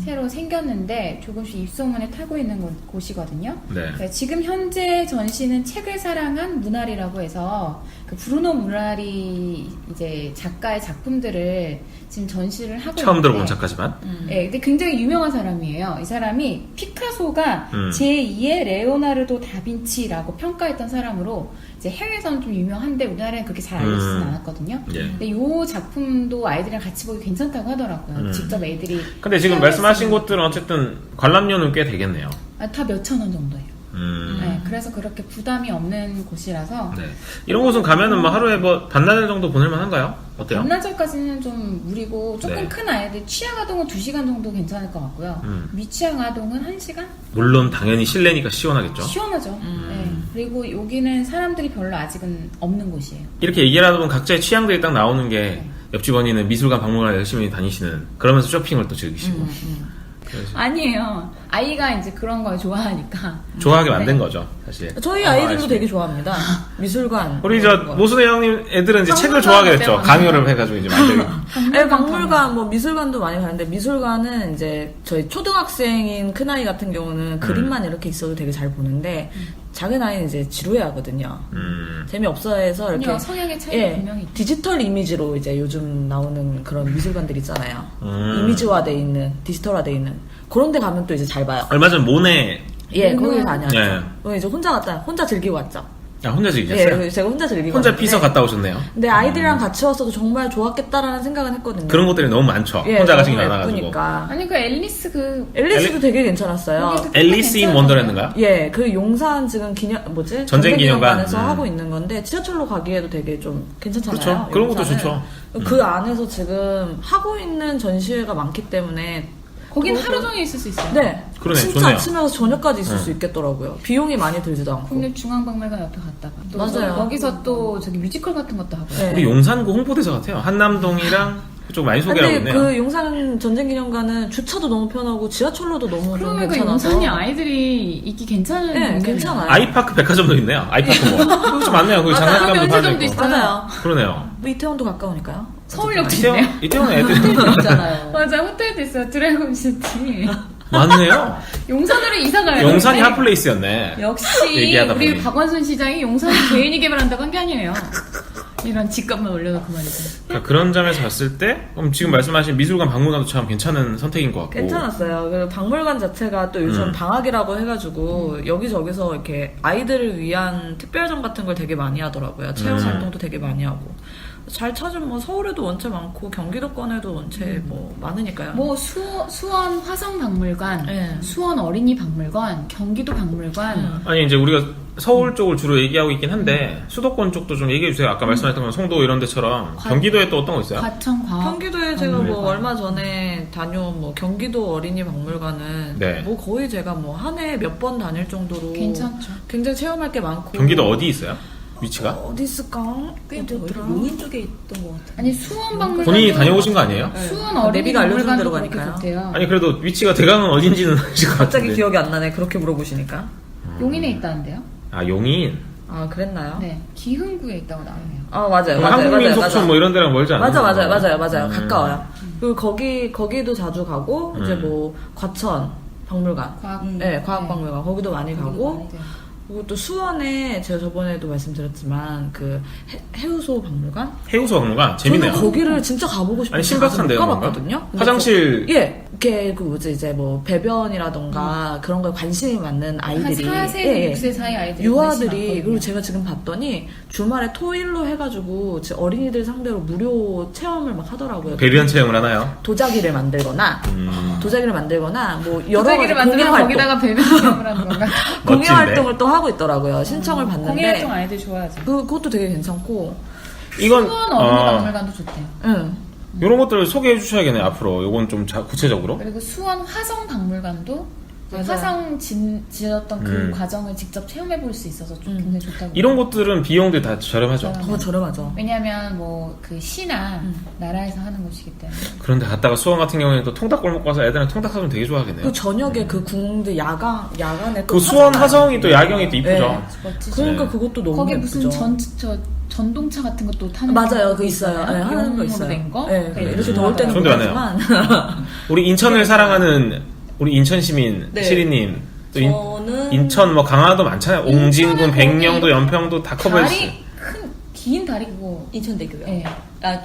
Speaker 1: 새로 생겼는데 조금씩 입소문에 타고 있는 곳이거든요.
Speaker 2: 네.
Speaker 1: 그러니까 지금 현재 전시는 책을 사랑한 무나리라고 해서 그 브루노 무나리 이제 작가의 작품들을 지금 전시를 하고
Speaker 2: 처음
Speaker 1: 있는데
Speaker 2: 들어본 작가지만.
Speaker 1: 네, 근데 굉장히 유명한 사람이에요. 이 사람이 피카소가 제2의 레오나르도 다빈치라고 평가했던 사람으로 이제 해외에서는 좀 유명한데 우리나라에 그렇게 잘 알려지진 않았거든요.
Speaker 2: 예.
Speaker 1: 근데 이 작품도 아이들이랑 같이 보기 괜찮다고 하더라고요. 직접 애들이.
Speaker 2: 근데 지금 말씀하신 곳들은 어쨌든 관람료는 꽤 되겠네요.
Speaker 1: 다 몇천 원 정도예요.
Speaker 2: 음.
Speaker 1: 네, 그래서 그렇게 부담이 없는 곳이라서
Speaker 2: 네. 이런 곳은 가면은 뭐 하루에 뭐 반나절 정도 보낼만 한가요? 어때요?
Speaker 1: 반나절까지는 좀 무리고 조금
Speaker 2: 네.
Speaker 1: 큰 아이들 취향 아동은 2시간 정도 괜찮을 것 같고요. 미취향 아동은 1시간?
Speaker 2: 물론 당연히 실내니까 시원하겠죠.
Speaker 1: 시원하죠. 네. 그리고 여기는 사람들이 별로 아직은 없는 곳이에요.
Speaker 2: 이렇게 얘기를 하다 보면 각자의 취향들이 딱 나오는 게 옆집 언니는 미술관 박물관 열심히 다니시는 그러면서 쇼핑을 또 즐기시고 그래서
Speaker 1: 아니에요. 아이가 이제 그런 걸 좋아하니까.
Speaker 2: 좋아하게 만든 거죠 사실.
Speaker 4: 저희 아이들도
Speaker 2: 알겠습니다.
Speaker 4: 되게 좋아합니다. 미술관.
Speaker 2: 우리
Speaker 4: 이런
Speaker 2: 저
Speaker 4: 거.
Speaker 2: 모순의 형님 애들은 이제 책을
Speaker 1: 박물관
Speaker 2: 좋아하게 됐죠.
Speaker 1: 때문에.
Speaker 2: 강요를 해가지고 이제 만들기.
Speaker 4: 네, 박물관, 뭐 미술관도 많이 가는데 미술관은 이제 저희 초등학생인 큰아이 같은 경우는 그림만 이렇게 있어도 되게 잘 보는데 작은 아이는 이제 지루해 하거든요. 재미없어 해서 이렇게
Speaker 1: 아니요, 성향의 차이가 분명히 있죠.
Speaker 4: 디지털 이미지로 이제 요즘 나오는 그런 미술관들 있잖아요. 이미지화돼 있는, 디지털화돼 있는 그런 데 가면 또 이제 잘 봐요.
Speaker 2: 얼마 전 모네
Speaker 4: 예, 거기 다녀왔죠.
Speaker 2: 예.
Speaker 4: 거기 이제 혼자 즐기고 왔죠.
Speaker 2: 혼자 즐기셨어요?
Speaker 4: 예, 제가 혼자 즐기고
Speaker 2: 혼자
Speaker 4: 왔는데
Speaker 2: 피서 갔다 오셨네요.
Speaker 4: 근데 아이들이랑 같이 왔어도 정말 좋았겠다라는 생각은 했거든요.
Speaker 2: 그런 것들이 너무 많죠.
Speaker 4: 예,
Speaker 2: 혼자 가시기
Speaker 4: 너무
Speaker 2: 많아가지고.
Speaker 4: 예쁘니까.
Speaker 1: 아니 그 앨리스 그
Speaker 4: 앨리스도 되게 괜찮았어요.
Speaker 1: 거기도
Speaker 2: 앨리스 인
Speaker 1: 괜찮아요.
Speaker 2: 원더랜드인가요?
Speaker 4: 예, 그 용산 지금
Speaker 2: 전쟁기념관.
Speaker 4: 전쟁기념관에서 하고 있는 건데 지하철로 가기에도 되게 좀 괜찮잖아요.
Speaker 2: 그렇죠. 그런 것도
Speaker 4: 용산은.
Speaker 2: 좋죠.
Speaker 4: 그 안에서 지금 하고 있는 전시회가 많기 때문에
Speaker 1: 거긴
Speaker 4: 그것도-
Speaker 1: 하루 종일 있을 수 있어요.
Speaker 4: 네,
Speaker 2: 그러네,
Speaker 4: 진짜
Speaker 2: 좋네요.
Speaker 4: 아침에서 저녁까지 있을 수 있겠더라고요. 비용이 많이 들지도 않고.
Speaker 1: 국립중앙박물관 옆에 갔다가 또
Speaker 4: 맞아요.
Speaker 1: 거기서 또 저기 뮤지컬 같은 것도 하고요.
Speaker 4: 네.
Speaker 2: 우리 용산구 홍보대사 같아요. 한남동이랑 그쪽 많이 소개하고
Speaker 4: 근데
Speaker 2: 있네요.
Speaker 4: 그 용산 전쟁기념관은 주차도 너무 편하고 지하철로도 너무 좀
Speaker 1: 그러면 그
Speaker 4: 괜찮아서.
Speaker 1: 용산이 아이들이 있기 괜찮은
Speaker 4: 네,
Speaker 1: 동네네요.
Speaker 4: 괜찮아요.
Speaker 2: 아이파크 백화점도 있네요. 아이파크 뭐. 좀 많네요. 거기
Speaker 1: 맞아요.
Speaker 2: 장난감도 파는
Speaker 1: 면세점도
Speaker 2: 거.
Speaker 1: 있어요.
Speaker 4: 맞아요.
Speaker 2: 그러네요.
Speaker 4: 뭐 이태원도 가까우니까요.
Speaker 1: 서울역도 있네요.
Speaker 2: 이태원 애들
Speaker 4: 있잖아요.
Speaker 1: 맞아, 호텔도 있어요. 드래곤시티.
Speaker 2: 많네요.
Speaker 1: 용산으로 이사 가요.
Speaker 2: 용산이 핫플레이스였네.
Speaker 1: 역시
Speaker 2: 얘기하다
Speaker 1: 우리
Speaker 2: 보니.
Speaker 1: 박원순 시장이 용산을 개인이 개발한다고 한 게 아니에요. 이런 집값만 올려놓고 말이죠.
Speaker 2: 그러니까 그런 점에서 봤을 때 그럼 지금 말씀하신 미술관 박물관도 참 괜찮은 선택인 것 같고.
Speaker 4: 괜찮았어요. 그리고 박물관 자체가 또 요즘 방학이라고 해가지고 여기저기서 이렇게 아이들을 위한 특별전 같은 걸 되게 많이 하더라고요. 체험 활동도 되게 많이 하고. 잘 찾으면 뭐 서울에도 원체 많고 경기도권에도 원체 뭐 많으니까요.
Speaker 1: 뭐 수원 화성박물관,
Speaker 4: 네.
Speaker 1: 수원 어린이박물관, 경기도 박물관.
Speaker 2: 아니 이제 우리가 서울 쪽을 주로 얘기하고 있긴 한데 수도권 쪽도 좀 얘기해 주세요. 아까 말씀하셨던 건 송도 이런 데처럼 경기도에 또 어떤 거 있어요?
Speaker 1: 과천과학.
Speaker 4: 경기도에 제가 뭐 얼마 전에 다녀온 뭐 경기도 어린이 박물관은
Speaker 2: 네.
Speaker 4: 뭐 거의 제가 뭐 한 해에 몇 번 다닐 정도로
Speaker 1: 괜찮죠.
Speaker 4: 굉장히 체험할 게 많고.
Speaker 2: 경기도 어디 있어요? 위치가?
Speaker 4: 어디 있을까? 어디였더라?
Speaker 3: 용인 쪽에 있던 것 같아요.
Speaker 1: 아니 수원 박물관.
Speaker 2: 본인이 다녀오신 거 아니에요?
Speaker 1: 수원 어린이
Speaker 4: 내비가 알려준
Speaker 1: 박물관도
Speaker 4: 대로
Speaker 1: 그렇게
Speaker 4: 가니까요.
Speaker 1: 좋대요.
Speaker 2: 아니 그래도 위치가 대강은 어딘지는 아실 것
Speaker 4: 갑자기
Speaker 2: 같은데.
Speaker 4: 기억이 안 나네. 그렇게 물어보시니까.
Speaker 1: 용인에 있다는데요?
Speaker 2: 아 용인.
Speaker 4: 아 그랬나요?
Speaker 1: 네, 기흥구에 있다고 나오네요.
Speaker 4: 아 맞아요.
Speaker 2: 뭐 한국민 속촌 뭐 이런 데랑 멀지 않아요?
Speaker 4: 맞아요. 가까워요. 그리고 거기도 자주 가고 이제 뭐 과천 박물관, 과학박물관 거기도 많이 가고. 그리고 또 수원에 제가 저번에도 말씀드렸지만 그 해우소 박물관
Speaker 2: 해우소 박물관 재밌네요.
Speaker 4: 저는 거기를 진짜 가보고 싶어서
Speaker 2: 아니 신박한데요,
Speaker 4: 못
Speaker 2: 뭔가?
Speaker 4: 가봤거든요. 근데
Speaker 2: 화장실
Speaker 4: 예, 이렇게 그 뭐지 이제 뭐 배변이라던가 그런 거에 관심이 많는 아이들이
Speaker 1: 한 4세,
Speaker 4: 예, 예.
Speaker 1: 6세 사이 아이들이
Speaker 4: 유아들이 그리고 제가 지금 봤더니 주말에 토일로 해가지고 어린이들 상대로 무료 체험을 막 하더라고요.
Speaker 2: 배변 체험을 하나요?
Speaker 4: 도자기를 만들거나 뭐 여러
Speaker 1: 도자기를
Speaker 4: 가지 공예
Speaker 1: 만들면
Speaker 4: 활동
Speaker 1: 거기다가 배변 체험을 하는 건가?
Speaker 4: 공예
Speaker 2: 멋진데?
Speaker 4: 활동을 또 하고 있더라고요. 신청을
Speaker 1: 공예
Speaker 4: 받는데
Speaker 1: 활동 아이들 좋아하죠.
Speaker 4: 그것도 되게 괜찮고.
Speaker 2: 이건
Speaker 1: 수원 어린이박물관도 좋대요.
Speaker 4: 응.
Speaker 2: 이런 것들을 소개해 주셔야겠네요 앞으로. 요건 좀 구체적으로.
Speaker 1: 그리고 수원 화성박물관도
Speaker 4: 맞아요.
Speaker 1: 화성 지었던 그 과정을 직접 체험해 볼 수 있어서 좀 굉장히 좋다고.
Speaker 2: 이런 곳들은 비용도 다 저렴하죠.
Speaker 4: 더 저렴하죠.
Speaker 1: 왜냐하면 뭐 그 시나 나라에서 하는 곳이기 때문에.
Speaker 2: 그런데 갔다가 수원 같은 경우에는 또 통닭골목 가서 애들은 통닭 사주면 되게 좋아하겠네요.
Speaker 4: 그 저녁에 그 궁들 야간에 또
Speaker 2: 그 수원
Speaker 4: 하잖아요.
Speaker 2: 화성이 또 야경이 또 이쁘죠.
Speaker 4: 네.
Speaker 1: 멋지죠.
Speaker 4: 그러니까
Speaker 2: 네.
Speaker 4: 그것도 너무
Speaker 1: 거기
Speaker 4: 예쁘죠.
Speaker 1: 무슨 전동차 같은 것도 타는
Speaker 4: 맞아요,
Speaker 1: 거
Speaker 4: 그 있어요. 네, 하는 거
Speaker 1: 용으로
Speaker 4: 있어요.
Speaker 1: 된 거.
Speaker 4: 네,
Speaker 1: 네,
Speaker 4: 이렇게
Speaker 1: 좋아요.
Speaker 4: 더울 때는
Speaker 2: 좋은데
Speaker 4: 못하지만
Speaker 2: 우리 인천을 사랑하는 우리 인천 시민
Speaker 3: 네.
Speaker 2: 시리님 또
Speaker 3: 저는
Speaker 2: 인천 뭐 강화도 많잖아요. 옹진군,
Speaker 1: 인천은
Speaker 2: 백령도,
Speaker 1: 거기
Speaker 2: 연평도 다 커버했어요.
Speaker 1: 다리 큰 긴 다리 그거.
Speaker 3: 인천대교요.
Speaker 1: 네.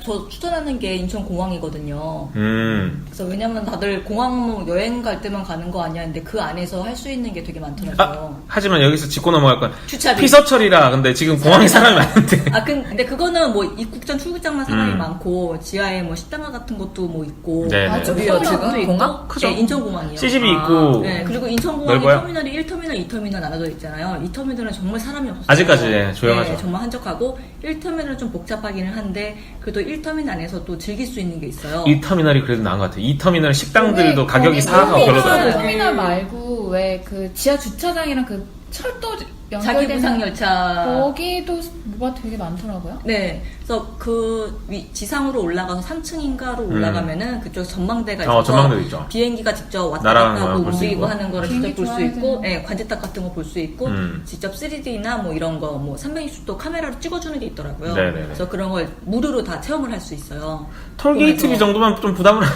Speaker 3: 저 추천하는 게 인천공항이거든요. 그래서 왜냐면 다들 공항 여행 갈 때만 가는 거 아니야. 근데 그 안에서 할 수 있는 게 되게 많더라고요.
Speaker 2: 하지만 여기서 짚고 넘어갈 건
Speaker 3: 주차비.
Speaker 2: 피서철이라 근데 지금 공항에 사람이 많은데.
Speaker 3: 근데 그거는 뭐 입국장, 출국장만 사람이
Speaker 2: 음.
Speaker 3: 많고 지하에 뭐 식당 같은 것도 뭐 있고.
Speaker 2: 네.
Speaker 1: 아,
Speaker 4: 어디요, 지금?
Speaker 3: 도 있고.
Speaker 4: 공항?
Speaker 2: 크죠.
Speaker 3: 네, 인천공항이요.
Speaker 2: CGV
Speaker 4: 아,
Speaker 2: 있고.
Speaker 3: 네, 그리고 인천공항이
Speaker 2: 넓어요?
Speaker 3: 터미널이 1터미널, 2터미널 나눠져 있잖아요. 2터미널은 정말 사람이 없어요.
Speaker 2: 아직까지, 네, 조용하죠.
Speaker 3: 네, 정말 한적하고 1터미널은 좀 복잡하기는 한데 그래도 1터미널 안에서 또 즐길 수 있는 게 있어요.
Speaker 2: 이 터미널이 그래도 나은 것 같아요. 이 터미널 식당들도
Speaker 1: 거기
Speaker 2: 가격이 싸고 별로더라고요.
Speaker 1: 터미널 말고 왜 그 지하 주차장이랑 그 철도
Speaker 3: 자기
Speaker 1: 연결되는
Speaker 3: 부상 열차.
Speaker 1: 거기도 뭐가 되게 많더라고요.
Speaker 3: 네, 그래서 지상으로 올라가서 3층인가로 올라가면은 그쪽 전망대가 있어서
Speaker 2: 전망대 있죠.
Speaker 3: 비행기가 직접 왔다
Speaker 2: 날아가는
Speaker 3: 갔다 하고
Speaker 2: 걸 볼수
Speaker 3: 움직이고
Speaker 2: 있고.
Speaker 3: 하는 거를
Speaker 1: 비행기
Speaker 3: 직접 볼 수
Speaker 1: 좋아하는
Speaker 3: 있고,
Speaker 1: 사람.
Speaker 3: 네, 관제탑 같은 거 볼 수 있고, 직접 3D나 뭐 이런 거, 뭐 360도 카메라로 찍어주는 게 있더라고요.
Speaker 2: 네네네.
Speaker 3: 그래서 그런 걸 무료로 다 체험을 할 수 있어요.
Speaker 2: 톨게이트비
Speaker 3: 그래서-
Speaker 2: 정도만 좀 부담을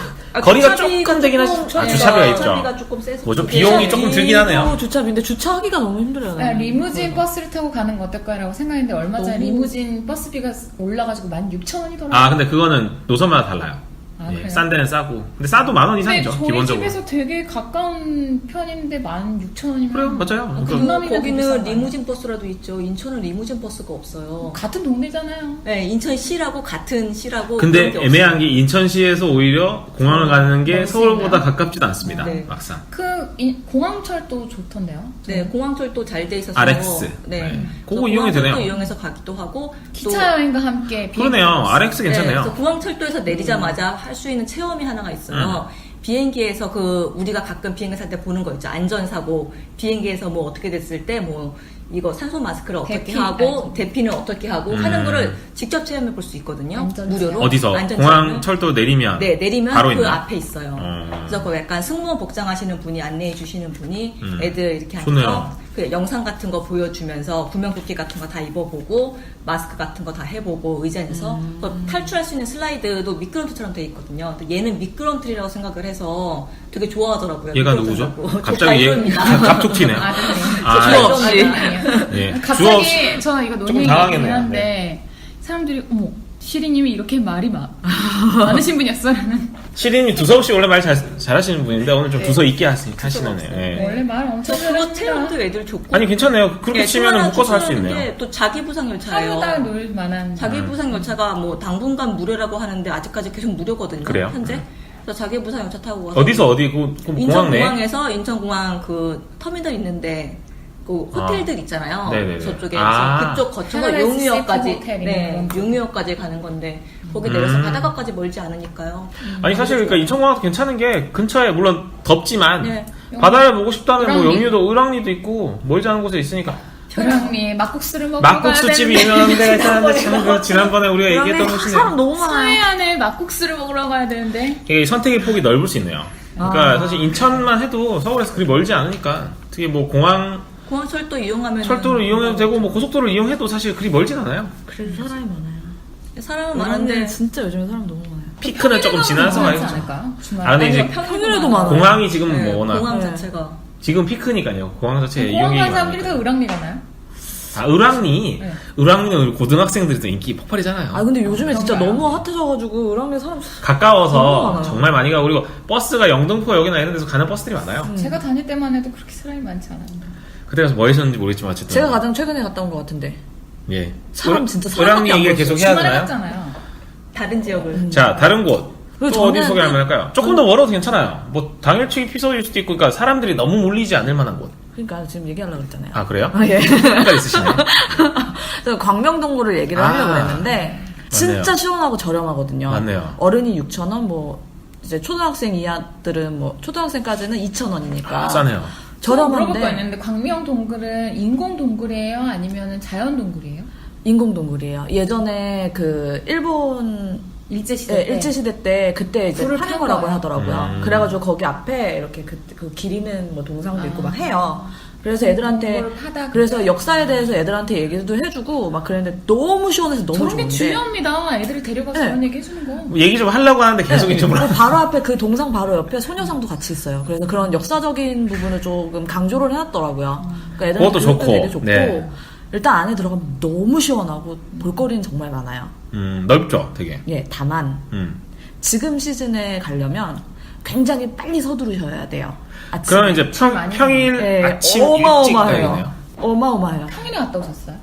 Speaker 2: 거리가 조금 되긴 하죠. 주차비가 있죠.
Speaker 3: 주차비가 조금 세서
Speaker 2: 뭐 좀 비용이 조금 들긴 하네요.
Speaker 4: 주차비인데 주차하기가 너무 힘들어요.
Speaker 1: 리무진 버스를 타고 가는 거 어떨까라고 생각했는데 얼마 전에
Speaker 3: 너무-
Speaker 1: 리무진 버스비가 올라가지고 16,000원이더라고요.
Speaker 2: 아 근데 그거는 노선마다 달라요.
Speaker 1: 아,
Speaker 2: 예,
Speaker 1: 그래요?
Speaker 2: 싼 데는 싸고. 근데 싸도 10,000원
Speaker 1: 근데
Speaker 2: 이상이죠.
Speaker 1: 저희
Speaker 2: 기본적으로.
Speaker 1: 집에서 되게 가까운 편인데 16,000원이면
Speaker 2: 그래요, 맞아요.
Speaker 1: 그
Speaker 3: 그리고
Speaker 1: 남이나
Speaker 3: 거기는 리무진 버스라도 있죠. 인천은 리무진 버스가 없어요.
Speaker 1: 같은 동네잖아요.
Speaker 3: 네, 인천시라고 같은 시라고.
Speaker 2: 근데
Speaker 3: 그런 게
Speaker 2: 애매한 게 인천시에서 오히려 공항을 가는 게
Speaker 1: 멀지
Speaker 2: 서울보다
Speaker 1: 않나요?
Speaker 2: 가깝지도 않습니다.
Speaker 3: 네.
Speaker 2: 막상.
Speaker 1: 공항철도 좋던데요.
Speaker 3: 네, 공항철도 잘 돼 있어서.
Speaker 2: RX.
Speaker 3: 네.
Speaker 2: 네. 그거
Speaker 3: 그래서
Speaker 2: 이용이 되네요.
Speaker 3: 공항철도 이용해서 가기도 하고.
Speaker 1: 기차 여행과 함께
Speaker 2: 그러네요. RX
Speaker 3: 네,
Speaker 2: 괜찮네요.
Speaker 3: 그래서 공항철도에서 내리자마자 할 수 있는 체험이 하나가 있어요. 비행기에서 우리가 가끔 비행기 탈 때 보는 거 있죠. 안전사고, 비행기에서 뭐 어떻게 됐을 때 뭐, 이거 산소 마스크를 어떻게
Speaker 1: 대피,
Speaker 3: 하고, 대피는 어떻게 하고 하는 거를 직접 체험해 볼 수 있거든요.
Speaker 1: 안전
Speaker 3: 무료로.
Speaker 2: 어디서?
Speaker 3: 안전
Speaker 2: 공항
Speaker 3: 체험을.
Speaker 2: 철도 내리면
Speaker 3: 네, 내리면
Speaker 2: 바로
Speaker 3: 그
Speaker 2: 있나요?
Speaker 3: 앞에 있어요. 그래서 그 약간 승무원 복장하시는 분이 안내해 주시는 분이 애들 이렇게
Speaker 2: 좋네요.
Speaker 3: 앉아서 그 영상 같은 거 보여주면서 구명조끼 같은 거 다 입어보고 마스크 같은 거 다 해보고 의자에서 탈출할 수 있는 슬라이드도 미끄럼틀처럼 돼 있거든요. 근데 얘는 미끄럼틀이라고 생각을 해서 되게 좋아하더라고요.
Speaker 2: 얘가
Speaker 3: 미끄럼틀이라고.
Speaker 2: 누구죠?
Speaker 3: 제
Speaker 2: 갑자기 얘
Speaker 3: 달조입니다.
Speaker 2: 갑툭 튀네요. 아,
Speaker 4: 주어 없이.
Speaker 2: 예.
Speaker 1: 갑자기 저 이거
Speaker 2: 조금
Speaker 1: 논의이긴
Speaker 2: 당황했네요.
Speaker 1: 한데 사람들이 어머 시리님이 이렇게 말이 많으신 분이었어라는
Speaker 2: 시린이 두서 없이 원래 말 잘하시는 분인데 오늘 좀 두서 있게 하시네요. 예.
Speaker 1: 원래 말 엄청
Speaker 3: 그거
Speaker 1: 잘합니다.
Speaker 3: 체험도 애들 좋고
Speaker 2: 아니 괜찮네요. 그렇게
Speaker 3: 예,
Speaker 2: 치면
Speaker 3: 또 하나
Speaker 2: 묶어서 할 수
Speaker 3: 추천하는
Speaker 2: 있네요.
Speaker 3: 게 또 자기 부상 열차예요.
Speaker 1: 하루다 놀 만한
Speaker 3: 자기 부상 열차가 뭐 당분간 무료라고 하는데 아직까지 계속 무료거든요.
Speaker 2: 그래요?
Speaker 3: 현재. 그래서 자기 부상 열차 타고 가서
Speaker 2: 어디서 어디 그 공항 내?
Speaker 3: 인천공항에서 인천공항 그 터미널 있는데 그 호텔들 있잖아요.
Speaker 2: 네네네.
Speaker 3: 저쪽에
Speaker 2: 아.
Speaker 3: 그쪽 거쳐서
Speaker 1: 파라다이스
Speaker 3: 용유역까지
Speaker 1: 시티 호텔
Speaker 3: 네,
Speaker 1: 이런 거.
Speaker 3: 용유역까지 가는 건데 거기 내려서 바닷가까지 멀지 않으니까요.
Speaker 2: 아니 사실 그러니까 인천공항도 괜찮은 게 근처에 물론 덥지만
Speaker 3: 네.
Speaker 2: 바다를 보고 싶다면 뭐
Speaker 1: 을왕리.
Speaker 2: 영유도 을왕리도 있고 멀지 않은 곳에 있으니까
Speaker 1: 벼랑리 막국수를 먹으러
Speaker 2: 막국수집이
Speaker 1: 가야
Speaker 2: 유명한데 참 지난번에 우리가 얘기했던
Speaker 4: 사람
Speaker 2: 곳이네요.
Speaker 4: 너무 많아요.
Speaker 1: 서해안에 막국수를 먹으러 가야 되는데
Speaker 2: 이게 선택의 폭이 넓을 수 있네요. 그러니까 사실 인천만 해도 서울에서 그리 멀지 않으니까 특히 뭐
Speaker 3: 공항철도 이용하면
Speaker 2: 철도를 이용해도 되고 뭐 고속도로를 이용해도 사실 그리 멀진 않아요.
Speaker 4: 그래도 사람이 많아요.
Speaker 3: 사람은
Speaker 4: 많은데
Speaker 3: 많은데
Speaker 4: 진짜 요즘에 사람 너무 많아요.
Speaker 2: 피크는 조금 지나서
Speaker 1: 하지
Speaker 2: 가야죠.
Speaker 1: 않을까요? 주말.
Speaker 2: 아 근데 이제
Speaker 4: 평일에도 많아요.
Speaker 2: 공항이 지금
Speaker 3: 네,
Speaker 2: 뭐 워낙
Speaker 3: 공항
Speaker 4: 네.
Speaker 3: 자체가
Speaker 2: 지금 피크니까요. 공항 자체에
Speaker 1: 공항
Speaker 2: 이용이
Speaker 1: 가는 사람들이
Speaker 2: 많으니까.
Speaker 1: 다 을왕리 가나요?
Speaker 2: 아 을왕리
Speaker 1: 네.
Speaker 2: 을왕리는 우리 고등학생들이 또 인기 폭발이잖아요.
Speaker 4: 아 근데 요즘에 진짜
Speaker 1: 그런가요?
Speaker 4: 너무 핫해져가지고 을왕리 사람 너무
Speaker 2: 가까워서
Speaker 4: 많아요.
Speaker 2: 정말 많이 가고 그리고 버스가 영등포역이나 이런 데서 가는 버스들이 많아요.
Speaker 1: 제가 다닐 때만 해도 그렇게 사람이 많지 않았는데.
Speaker 2: 그때 가서 뭐 하셨는지 모르겠지만 어쨌든
Speaker 4: 제가 가장 최근에 갔다 온 것 같은데
Speaker 2: 예
Speaker 4: 사람 진짜 사람밖에
Speaker 2: 을왕리
Speaker 4: 안
Speaker 2: 얘기를
Speaker 4: 보였어요.
Speaker 2: 계속 해야
Speaker 1: 주말에
Speaker 2: 되나요?
Speaker 1: 갔잖아요.
Speaker 3: 다른 지역을
Speaker 2: 자 다른 곳 또
Speaker 4: 그리고
Speaker 2: 어디
Speaker 4: 저는
Speaker 2: 소개하면 할까요? 조금 더 멀어도 괜찮아요. 뭐 당일치기 피서일 수도 있고 그러니까 사람들이 너무 몰리지 않을 만한 곳.
Speaker 4: 그러니까 지금 얘기하려고 그랬잖아요.
Speaker 2: 아 그래요?
Speaker 4: 아, 예.
Speaker 2: 생각 있으시네.
Speaker 4: 그래서 광명동굴을 얘기를 하려고
Speaker 2: 아,
Speaker 4: 했는데 진짜 시원하고 저렴하거든요.
Speaker 2: 맞네요.
Speaker 4: 어른이 6,000원, 뭐 이제 초등학생 이하들은 뭐 초등학생까지는 2,000원이니까
Speaker 2: 싸네요.
Speaker 1: 물어볼 거
Speaker 4: 저렴한데
Speaker 1: 있는데 광명 동굴은 인공 동굴이에요? 아니면 자연 동굴이에요?
Speaker 4: 인공 동굴이에요. 예전에 그 일본
Speaker 1: 일제시대
Speaker 4: 네,
Speaker 1: 때.
Speaker 4: 일제시대 때 그때 이제
Speaker 1: 불을
Speaker 4: 파는
Speaker 1: 핀
Speaker 4: 거라고
Speaker 1: 거예요.
Speaker 4: 하더라고요. 그래가지고 거기 앞에 이렇게 그 기리는 뭐 동상도 있고 막 해요. 그래서 애들한테
Speaker 1: 그걸 파다가.
Speaker 4: 그래서 역사에 대해서 애들한테 얘기도 해주고 막 그랬는데 너무 시원해서 너무
Speaker 1: 저런 게
Speaker 4: 좋은데
Speaker 1: 중요합니다. 애들을 데려가서
Speaker 4: 네.
Speaker 1: 그런 얘기 해주는 거.
Speaker 2: 뭐 얘기 좀 하려고 하는데 계속
Speaker 4: 네.
Speaker 2: 이쪽으로.
Speaker 4: 바로 앞에 그 동상 바로 옆에 소녀상도 같이 있어요. 그래서 그런 역사적인 부분을 조금 강조를 해놨더라고요. 그러니까 애들한테
Speaker 2: 그것도
Speaker 4: 그것도
Speaker 2: 좋고.
Speaker 4: 되게 좋고.
Speaker 2: 네.
Speaker 4: 일단 안에 들어가면 너무 시원하고 볼거리는 정말 많아요.
Speaker 2: 넓죠, 되게.
Speaker 4: 예, 다만 지금 시즌에 가려면 굉장히 빨리 서두르셔야 돼요. 아침에.
Speaker 2: 그러면 이제 평일
Speaker 4: 예,
Speaker 2: 아침 일찍
Speaker 4: 어마어마해요.
Speaker 2: 가야겠네요.
Speaker 4: 어마어마해요.
Speaker 1: 평일에 갔다 오셨어요?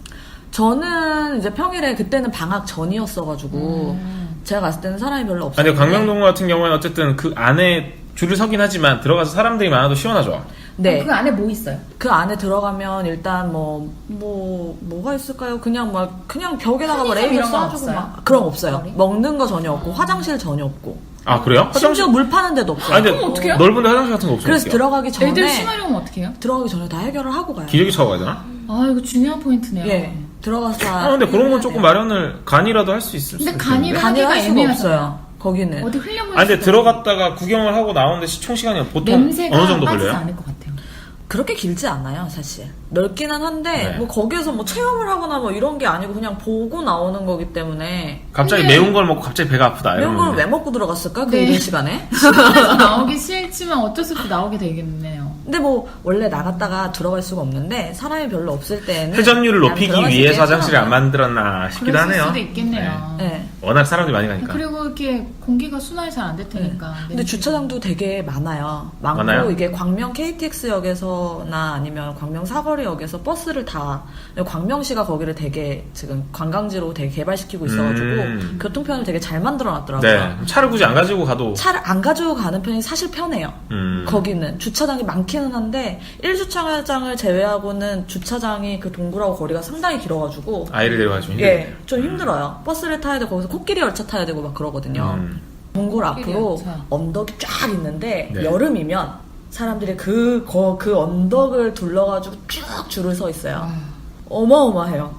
Speaker 4: 저는 이제 평일에 그때는 방학 전이었어가지고 제가 갔을 때는 사람이 별로 없었어요.
Speaker 2: 아니, 강명동 같은 경우에는 어쨌든 그 안에 줄을 서긴 하지만 들어가서 사람들이 많아도 시원하죠.
Speaker 4: 네.
Speaker 1: 그 안에 뭐 있어요?
Speaker 4: 그 안에 들어가면 일단 뭐가 있을까요? 그냥 그냥 벽에다가 뭐
Speaker 1: 편의점
Speaker 4: 레이저
Speaker 1: 이런 거
Speaker 4: 쏴주고
Speaker 1: 없어요?
Speaker 4: 막 그런 거 없어요.
Speaker 1: 거리?
Speaker 4: 먹는 거 전혀 없고 화장실 전혀 없고.
Speaker 2: 아, 그래요?
Speaker 4: 심지어 물 파는 데도 없어요.
Speaker 2: 아니, 근데
Speaker 1: 그럼 어떡해요?
Speaker 2: 넓은데 화장실 같은 거 없어요.
Speaker 4: 그래서 들어가기 전에
Speaker 1: 애들 심하려면 어떻게 해요?
Speaker 4: 들어가기 전에 다 해결을 하고 가요.
Speaker 2: 기저귀 차고 가야 되나?
Speaker 1: 아, 이거 중요한 포인트네요.
Speaker 4: 예. 들어가서 다
Speaker 2: 근데 그런 건
Speaker 4: 해결해야
Speaker 2: 조금
Speaker 4: 돼요.
Speaker 2: 마련을 간이라도 할 수 있을 수
Speaker 1: 근데
Speaker 2: 있는데.
Speaker 1: 간이를-
Speaker 4: 간이를 할
Speaker 1: 하기가
Speaker 4: 수가
Speaker 1: 애매하잖아요.
Speaker 4: 없어요. 거기는.
Speaker 1: 어디 흘려보낼
Speaker 2: 아니, 근데
Speaker 1: 수가
Speaker 2: 들어갔다가 구경을 하고 나오는데 시총 시간이 보통
Speaker 1: 냄새가
Speaker 2: 어느 정도
Speaker 1: 빠지지
Speaker 2: 걸려요?
Speaker 1: 않을 것 같아요.
Speaker 4: 그렇게 길지 않아요, 사실. 넓기는 한데
Speaker 2: 네.
Speaker 4: 뭐 거기에서 뭐 체험을 하거나 뭐 이런 게 아니고 그냥 보고 나오는 거기 때문에
Speaker 2: 갑자기
Speaker 1: 근데-
Speaker 2: 매운 걸 먹고 갑자기 배가 아프다.
Speaker 4: 매운 걸
Speaker 2: 이러면
Speaker 4: 왜 먹고 들어갔을까? 그
Speaker 1: 네.
Speaker 4: 이른 시간에?
Speaker 1: 신나서 나오기 싫지만 어쩔 수 없이 나오게 되겠네요.
Speaker 4: 근데 뭐 원래 나갔다가 들어갈 수가 없는데 사람이 별로 없을 때는
Speaker 2: 회전율을
Speaker 4: 그냥
Speaker 2: 높이기
Speaker 4: 들어갈 수
Speaker 2: 위해서
Speaker 4: 있게
Speaker 2: 화장실을 안
Speaker 4: 해줘요.
Speaker 2: 만들었나 싶기도
Speaker 1: 그랬을
Speaker 2: 하네요.
Speaker 1: 수도 있겠네요.
Speaker 4: 네.
Speaker 2: 워낙 사람들이 많이 가니까.
Speaker 1: 그리고 이렇게 공기가 순환이 잘 안 될 테니까.
Speaker 4: 근데 주차장도 되게 많아요. 많고
Speaker 2: 많아요?
Speaker 4: 이게 광명 KTX역에서나 아니면 광명 사거리역에서 버스를 다 광명시가 거기를 되게 지금 관광지로 되게 개발시키고 있어가지고 교통편을 되게 잘 만들어놨더라고요.
Speaker 2: 네. 차를 굳이 안 가지고 가도.
Speaker 4: 차를 안 가지고 가는 편이 사실 편해요.
Speaker 2: 음.
Speaker 4: 거기는 주차장이 많기는 한데 1주차장을 제외하고는 주차장이 그 동굴하고 거리가 상당히 길어가지고
Speaker 2: 아이를 데려가지고.
Speaker 4: 예, 좀 힘들어요. 버스를 타야 되고 거기서 코끼리 열차 타야 되고 막 그러거든요. 동굴 앞으로
Speaker 1: 열차.
Speaker 4: 언덕이 쫙 있는데
Speaker 2: 네.
Speaker 4: 여름이면 사람들이 그 언덕을 둘러가지고 쭉 줄을 서 있어요. 어마어마해요.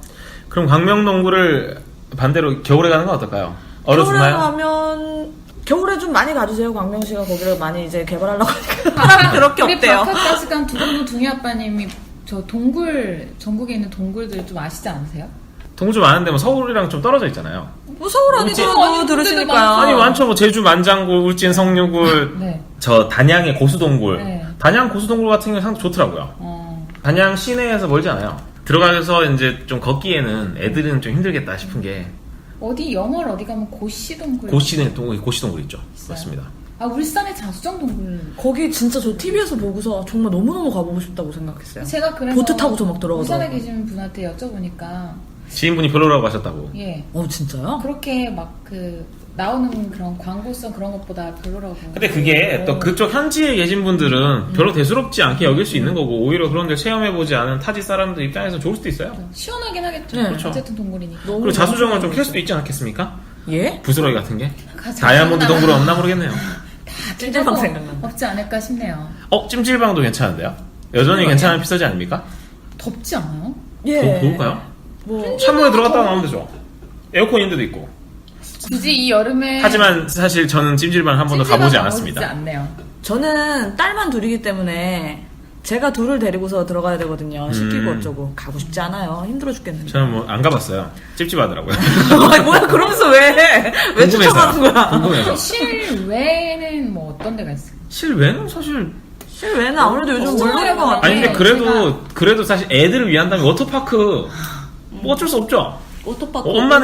Speaker 2: 그럼 광명동굴을 반대로 겨울에 가는 건 어떨까요?
Speaker 4: 겨울에
Speaker 2: 얼어주나요?
Speaker 4: 가면 겨울에 좀 많이 가주세요. 광명시가 거기를 많이 이제 개발하려고 하니까 그렇게
Speaker 1: 우리
Speaker 4: 없대요.
Speaker 1: 박학다시간 두분은 둥이 아빠님이 저 동굴 전국에 있는 동굴들 좀 아시지 않으세요?
Speaker 2: 동굴 좀 아는데 뭐 서울이랑 좀 떨어져 있잖아요.
Speaker 4: 뭐 서울 아니더라도
Speaker 1: 아니,
Speaker 4: 들으시니까요.
Speaker 1: 많죠.
Speaker 2: 아니 많죠. 뭐 제주 만장굴, 울진 성류굴,
Speaker 1: 네.
Speaker 2: 저 단양의 고수동굴.
Speaker 1: 네.
Speaker 2: 단양 고수동굴 같은 경우는 상당히 좋더라고요. 단양 시내에서 멀지 않아요. 들어가서 이제 좀 걷기에는 애들은 좀 힘들겠다 싶은 게
Speaker 1: 어디 영월 어디 가면 고시동굴.
Speaker 2: 고시동굴 있죠.
Speaker 1: 있어요?
Speaker 2: 맞습니다.
Speaker 1: 아, 울산의 자수정동굴.
Speaker 4: 거기 진짜 저 TV에서 보고서 정말 너무너무 가보고 싶다고 생각했어요.
Speaker 1: 제가 그래서
Speaker 4: 보트 타고서 막 들어가더라고요.
Speaker 1: 울산에 계신 분한테 여쭤보니까
Speaker 2: 지인분이 별로라고 하셨다고.
Speaker 1: 예.
Speaker 4: 진짜요?
Speaker 1: 그렇게 막 그 나오는 그런 광고성 그런 것보다 별로라고.
Speaker 2: 근데 그게 또 그쪽 현지에 계신 분들은 별로 대수롭지 않게 여길 수 있는 거고 오히려 그런 데 체험해보지 않은 타지 사람들 입장에서 좋을 수도 있어요.
Speaker 1: 시원하긴 하겠죠.
Speaker 4: 네.
Speaker 2: 그렇죠.
Speaker 1: 어쨌든 동굴이니까.
Speaker 2: 그리고 자수정을 좀 캘 수도 있지 않겠습니까?
Speaker 4: 예?
Speaker 2: 부스러기 같은 게?
Speaker 1: 가자.
Speaker 2: 다이아몬드 동굴은 없나 모르겠네요.
Speaker 4: 찜질방 생각난다.
Speaker 1: 없지 않을까 싶네요.
Speaker 2: 찜질방도 괜찮은데요? 여전히 괜찮은 피서지 아닙니까?
Speaker 1: 덥지 않아요?
Speaker 4: 예.
Speaker 2: 좋을까요?
Speaker 4: 뭐
Speaker 2: 찬물에 들어갔다가 나오면 되죠. 에어컨 있는 데도 있고.
Speaker 1: 굳이 이 여름에
Speaker 2: 하지만 사실 저는 찜질방 한 번도 가보지 않았습니다.
Speaker 1: 않네요.
Speaker 4: 저는 딸만 둘이기 때문에 제가 둘을 데리고서 들어가야 되거든요. 시키고 어쩌고 가고 싶지 않아요. 힘들어 죽겠는데.
Speaker 2: 저는 뭐 안 가봤어요. 찝찝하더라고요.
Speaker 4: 아니, 뭐야 그러면서 왜 추천하는 거야?
Speaker 2: 궁금해서.
Speaker 1: 실외에는 뭐 어떤 데가 있어요?
Speaker 2: 실외는 사실
Speaker 4: 실외는 아무래도 요즘 물놀인 것 같아.
Speaker 2: 아니 근데 그래도 사실 애들을 위한다면 워터파크 뭐 어쩔 수 없죠.
Speaker 3: 오토파크.
Speaker 2: 엄마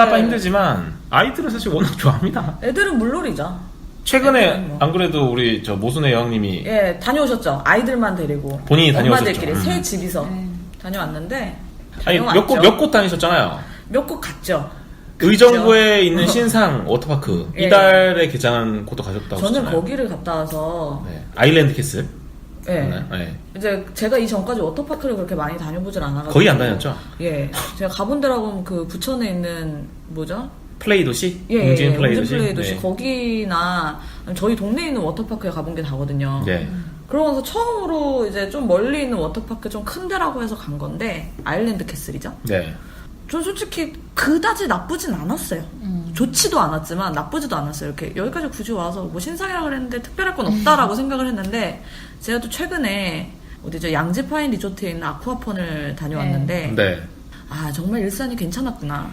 Speaker 2: 아빠 힘들지만 아이들은 사실 워낙 좋아합니다.
Speaker 4: 애들은 물놀이죠.
Speaker 2: 최근에 안 그래도 우리 저 모순의 여왕님이
Speaker 4: 예, 다녀오셨죠. 아이들만 데리고
Speaker 2: 본인이 다녀오셨죠.
Speaker 4: 엄마들끼리 새 집이서 다녀왔는데
Speaker 2: 아니
Speaker 4: 다녀왔죠.
Speaker 2: 몇 곳 다니셨잖아요.
Speaker 4: 몇 곳 갔죠.
Speaker 2: 의정부에 있는 신상 워터파크
Speaker 4: 예.
Speaker 2: 이달에 개장한 곳도 가셨다고
Speaker 4: 저는
Speaker 2: 하셨잖아요.
Speaker 4: 거기를 갔다 와서
Speaker 2: 네. 아일랜드 캐슬.
Speaker 4: 예.
Speaker 2: 네.
Speaker 4: 이제 제가 이 전까지 워터파크를 그렇게 많이 다녀보질 않아가지고
Speaker 2: 거의 안 다녔죠?
Speaker 4: 예, 제가 가본 데라고 하면 그 부천에 있는 뭐죠?
Speaker 2: 플레이 도시?
Speaker 4: 예,
Speaker 2: 웅진 플레이 도시.
Speaker 4: 플레이 도시
Speaker 2: 네.
Speaker 4: 거기나 저희 동네에 있는 워터파크에 가본 게 다거든요.
Speaker 2: 네.
Speaker 4: 그러면서 처음으로 이제 좀 멀리 있는 워터파크 좀 큰 데라고 해서 간 건데 아일랜드 캐슬이죠.
Speaker 2: 네.
Speaker 4: 전 솔직히 그다지 나쁘진 않았어요. 좋지도 않았지만 나쁘지도 않았어요. 이렇게 여기까지 굳이 와서 뭐 신상이라 그랬는데 특별할 건 없다라고 생각을 했는데 제가 또 최근에 어디죠 양지파인 리조트에 있는 아쿠아폰을 다녀왔는데
Speaker 2: 네.
Speaker 4: 아 정말 일산이 괜찮았구나.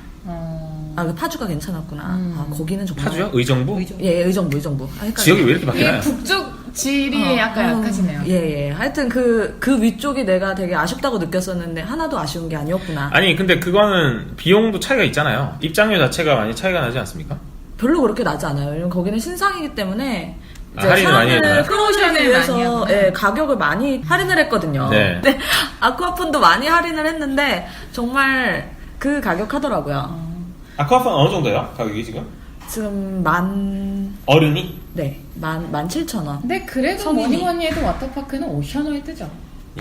Speaker 4: 아 그 파주가 괜찮았구나. 아 거기는 정말
Speaker 2: 파주요? 의정부?
Speaker 4: 예 의정부. 아, 헷갈려.
Speaker 2: 지역이 왜 이렇게
Speaker 1: 이게
Speaker 2: 바뀌나요?
Speaker 1: 북쪽 질이 약간 약하시네요.
Speaker 4: 예. 하여튼 그 위쪽이 내가 되게 아쉽다고 느꼈었는데 하나도 아쉬운 게 아니었구나.
Speaker 2: 아니 근데 그거는 비용도 차이가 있잖아요. 입장료 자체가 많이 차이가 나지 않습니까?
Speaker 4: 별로 그렇게 나지 않아요. 왜냐면 거기는 신상이기 때문에 이제
Speaker 2: 할인을 많이
Speaker 4: 사람들을
Speaker 2: 했나요?
Speaker 4: 끌어오기
Speaker 1: 많이
Speaker 4: 위해서
Speaker 1: 하구나.
Speaker 4: 예, 가격을 많이 할인을 했거든요.
Speaker 2: 네.
Speaker 4: 근데 아쿠아폰도 많이 할인을 했는데 정말 그 가격 하더라고요.
Speaker 2: 아쿠아폰 어느 정도예요? 가격이 지금?
Speaker 4: 지금
Speaker 2: 어른이?
Speaker 4: 17,000원.
Speaker 1: 근데 그래도
Speaker 4: 성인이.
Speaker 1: 뭐니 해도 워터파크는 오션월드죠.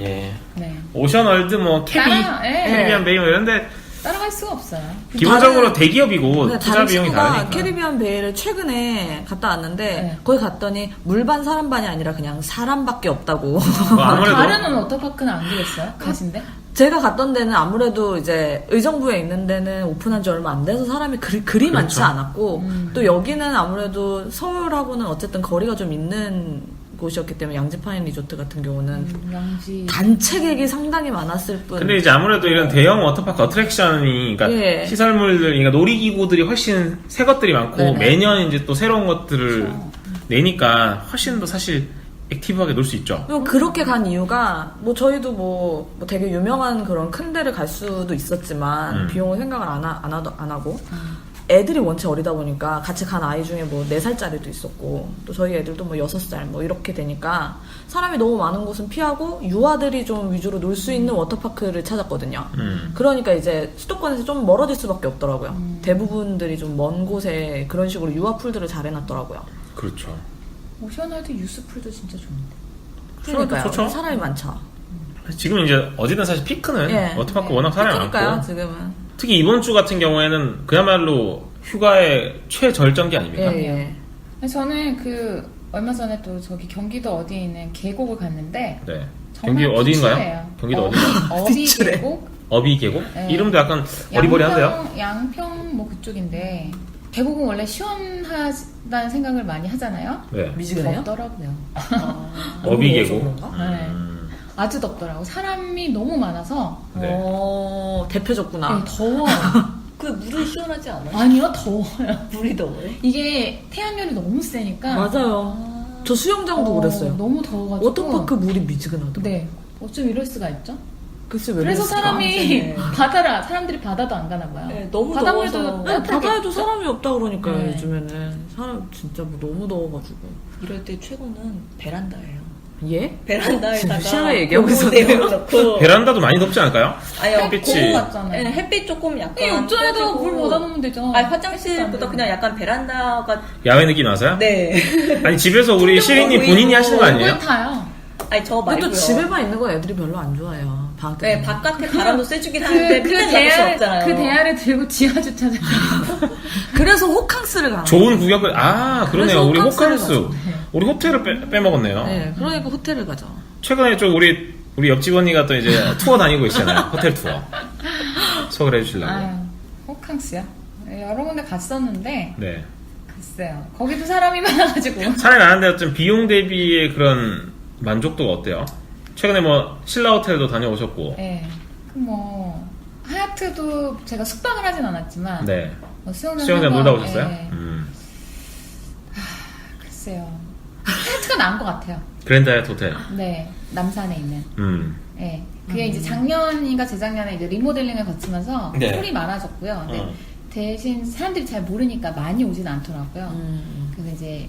Speaker 2: 예.
Speaker 1: 네.
Speaker 2: 오션월드 뭐 캐비, 캐리비안 베이 뭐 이런데
Speaker 1: 따라갈 수가 없어요.
Speaker 2: 기본적으로 대기업이고
Speaker 4: 네,
Speaker 2: 투자
Speaker 4: 다른
Speaker 2: 비용이
Speaker 4: 친구가
Speaker 2: 다르니까.
Speaker 4: 캐리비안 베이를 최근에 갔다 왔는데
Speaker 1: 네.
Speaker 4: 거기 갔더니 물반 사람반이 아니라 그냥 사람밖에 없다고.
Speaker 2: 아무래도
Speaker 1: 다른 워터파크는 안 되겠어요? 가신데?
Speaker 4: 제가 갔던 데는 아무래도 이제 의정부에 있는 데는 오픈한 지 얼마 안 돼서 사람이 그리 많지 않았고 또 여기는 아무래도 서울하고는 어쨌든 거리가 좀 있는 곳이었기 때문에 양지파인 리조트 같은 경우는
Speaker 1: 양지.
Speaker 4: 단체객이 상당히 많았을 뿐.
Speaker 2: 근데 이제 아무래도 이런 대형 워터파크 어트랙션이 그러니까
Speaker 4: 예.
Speaker 2: 시설물들 그러니까 놀이기구들이 훨씬 새 것들이 많고
Speaker 4: 네네.
Speaker 2: 매년 이제 또 새로운 것들을
Speaker 1: 그렇죠.
Speaker 2: 내니까 훨씬 더 사실 액티브하게 놀 수 있죠.
Speaker 4: 그리고 그렇게 간 이유가 뭐 저희도 뭐 되게 유명한 그런 큰 데를 갈 수도 있었지만 비용을 생각을 안 하고 애들이 원체 어리다 보니까 같이 간 아이 중에 뭐 4살짜리도 있었고 또 저희 애들도 뭐 6살 뭐 이렇게 되니까 사람이 너무 많은 곳은 피하고 유아들이 좀 위주로 놀 수 있는 워터파크를 찾았거든요. 그러니까 이제 수도권에서 좀 멀어질 수밖에 없더라고요. 대부분들이 좀 먼 곳에 그런 식으로 유아풀들을 잘 해놨더라고요.
Speaker 2: 그렇죠.
Speaker 1: 오션월드 유스풀도 진짜 좋은데.
Speaker 4: 그러니까요.
Speaker 2: 좋죠.
Speaker 4: 사람이 많죠.
Speaker 2: 지금 이제 어디든 사실 피크는
Speaker 4: 예.
Speaker 2: 워터파크 워낙 사람이
Speaker 4: 그러니까요,
Speaker 2: 많고
Speaker 4: 지금은.
Speaker 2: 특히 이번 주 같은 경우에는 그야말로 휴가의 최절정기 아닙니까?
Speaker 4: 예.
Speaker 1: 저는 그 얼마 전에 또 저기 경기도 어디에 있는 계곡을 갔는데
Speaker 2: 네.
Speaker 1: 정말
Speaker 2: 경기 어디인가요?
Speaker 1: 비추해요.
Speaker 2: 경기도 어디인가요?
Speaker 1: 어비
Speaker 4: 비추래.
Speaker 1: 계곡?
Speaker 2: 어비 계곡?
Speaker 1: 네.
Speaker 2: 이름도 약간 어리버리한데요?
Speaker 1: 양평 뭐 그쪽인데 계곡은 원래 시원하다는 생각을 많이 하잖아요.
Speaker 2: 네.
Speaker 4: 미지근해요?
Speaker 1: 덥더라고요.
Speaker 2: 어비 계곡.
Speaker 4: 그런가?
Speaker 1: 네. 아주 덥더라고. 사람이 너무 많아서
Speaker 2: 네.
Speaker 4: 대표적구나.
Speaker 1: 네, 더워.
Speaker 3: 그 물은 시원하지 않아요?
Speaker 1: 아니요, 더워요.
Speaker 3: 물이 더워요?
Speaker 1: 이게 태양열이 너무 세니까.
Speaker 4: 맞아요. 저 수영장도 그랬어요.
Speaker 1: 너무 더워가지고.
Speaker 4: 워터파크 물이 미지근하더라고요.
Speaker 1: 네. 어쩜 이럴 수가 있죠?
Speaker 4: 글쎄 왜
Speaker 1: 그래서
Speaker 4: 그랬을까?
Speaker 1: 사람이
Speaker 3: 네.
Speaker 1: 사람들이 바다도 안 가나 봐요.
Speaker 3: 네, 너무
Speaker 1: 바닷물도
Speaker 3: 더워서.
Speaker 4: 네,
Speaker 1: 따뜻하게
Speaker 4: 바다에도 사람이 없다 그러니까요.
Speaker 1: 네.
Speaker 4: 요즘에는 사람 진짜 뭐 너무 더워가지고.
Speaker 3: 이럴 때 최고는 베란다예요.
Speaker 4: 예?
Speaker 3: 베란다에다가
Speaker 4: 시원하게 얘기하고
Speaker 3: 고무
Speaker 4: 있었네요.
Speaker 3: 내용 넣고
Speaker 2: 베란다도 많이 덥지 않을까요?
Speaker 3: 아니요
Speaker 2: 햇빛이.
Speaker 1: 고무 같잖아요.
Speaker 3: 네, 햇빛 조금 약간
Speaker 1: 이 욕조에다
Speaker 3: 펴지고.
Speaker 1: 물 받아놓으면 되죠.
Speaker 3: 아니 화장실보다 그냥 약간 베란다가
Speaker 2: 야외 느낌 나서요?
Speaker 3: 네.
Speaker 2: 아니 집에서 우리 시린님
Speaker 3: 보이고.
Speaker 2: 본인이 하시는 거 아니에요?
Speaker 1: 물 타요.
Speaker 3: 아니 저
Speaker 4: 근데
Speaker 3: 말고요.
Speaker 4: 또 집에만 있는 건 애들이 별로 안 좋아해요. 방학 때.
Speaker 3: 네, 바깥에 바람도 쐬주긴 하는데
Speaker 1: 그
Speaker 3: 맨날 나올 수 없잖아요.
Speaker 1: 대야를 들고 지하 주차장.
Speaker 4: 그래서 호캉스를 가는
Speaker 2: 좋은 구경을 그러네요.
Speaker 4: 그래서
Speaker 2: 우리
Speaker 4: 호캉스를
Speaker 2: 호캉스.
Speaker 4: 가죠.
Speaker 2: 우리 호텔을 빼먹었네요.
Speaker 4: 네, 그러니까 호텔을 가죠.
Speaker 2: 최근에 좀 우리 옆집 언니가 또 이제 투어 다니고 계시잖아요. 호텔 투어. 소개를 해주시려고.
Speaker 1: 아유, 호캉스요. 네, 여러 군데 갔었는데
Speaker 2: 네.
Speaker 1: 글쎄요. 거기도 사람이 많아가지고.
Speaker 2: 차라리 나는데 좀 비용 대비의 그런 만족도가 어때요? 최근에 뭐 신라 호텔도 다녀오셨고.
Speaker 1: 네. 뭐 하얏트도 제가 숙박을 하진 않았지만
Speaker 2: 네.
Speaker 1: 뭐 수영장
Speaker 2: 수영장
Speaker 1: 한번,
Speaker 2: 놀다 오셨어요?
Speaker 1: 네. 글쎄요. 하얏트가 나은 것 같아요.
Speaker 2: 그랜드 하얏트 호텔.
Speaker 1: 네, 남산에 있는.
Speaker 2: 음.
Speaker 1: 네. 그게 이제 작년인가 재작년에 이제 리모델링을 거치면서
Speaker 2: 네.
Speaker 1: 홀이 많아졌고요. 근데 대신 사람들이 잘 모르니까 많이 오진 않더라고요. 그래서 이제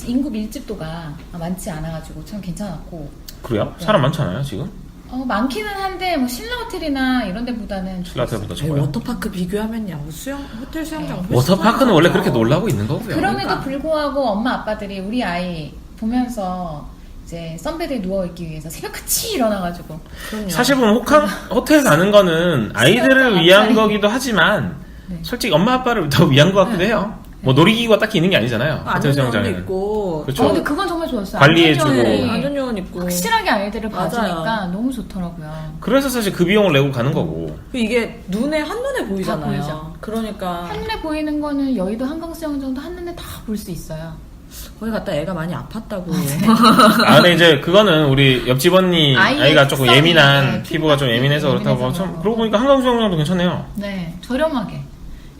Speaker 1: 인구 밀집도가 많지 않아가지고 참 괜찮았고.
Speaker 2: 그래요? 사람 많지 않아요 지금?
Speaker 1: 많기는 한데 뭐 신라 호텔이나 이런 데보다는
Speaker 2: 신라 호텔보다
Speaker 4: 네,
Speaker 2: 적어요.
Speaker 4: 워터파크 비교하면요. 호텔 수영장. 훨씬
Speaker 2: 워터파크는 원래 그렇게
Speaker 4: 싸죠.
Speaker 2: 놀라고 있는 거고요.
Speaker 1: 그럼에도
Speaker 4: 그러니까.
Speaker 1: 불구하고 엄마 아빠들이 우리 아이 보면서 이제 선베드에 누워있기 위해서 새벽같이 일어나가지고
Speaker 4: 그럼요.
Speaker 2: 사실 보면 호텔 가는 거는 아이들을
Speaker 1: 시간당
Speaker 2: 위한
Speaker 1: 앞자리.
Speaker 2: 거기도 하지만
Speaker 1: 네.
Speaker 2: 솔직히 엄마 아빠를 더 위한 것 같기도 해요. 뭐 놀이기구가 딱히 있는 게 아니잖아요. 호텔
Speaker 4: 안전요원도
Speaker 2: 수영장에는.
Speaker 4: 있고.
Speaker 2: 그렇죠.
Speaker 1: 근데 그건 정말 좋았어요.
Speaker 2: 관리해주고.
Speaker 1: 안전요원이
Speaker 4: 안전요원 있고.
Speaker 1: 확실하게 아이들을
Speaker 4: 맞아요.
Speaker 1: 봐주니까 너무 좋더라고요.
Speaker 2: 그래서 사실 그 비용을 내고 가는 거고.
Speaker 4: 이게 한눈에 보이잖아요.
Speaker 1: 보이죠.
Speaker 4: 그러니까
Speaker 1: 한눈에 보이는 거는 여의도 한강수영장도 한눈에 다 볼 수 있어요.
Speaker 4: 거기 갔다 애가 많이 아팠다고.
Speaker 2: 근데 이제 그거는 우리 옆집 언니
Speaker 1: 아이의
Speaker 2: 아이가 조금
Speaker 1: 특성이,
Speaker 2: 예민한
Speaker 1: 네,
Speaker 2: 피부가 좀 예민해서 그렇다고
Speaker 1: 예민해서
Speaker 2: 참
Speaker 1: 그런
Speaker 2: 그러고
Speaker 1: 거.
Speaker 2: 보니까 한강수영장도 괜찮네요.
Speaker 1: 네, 저렴하게.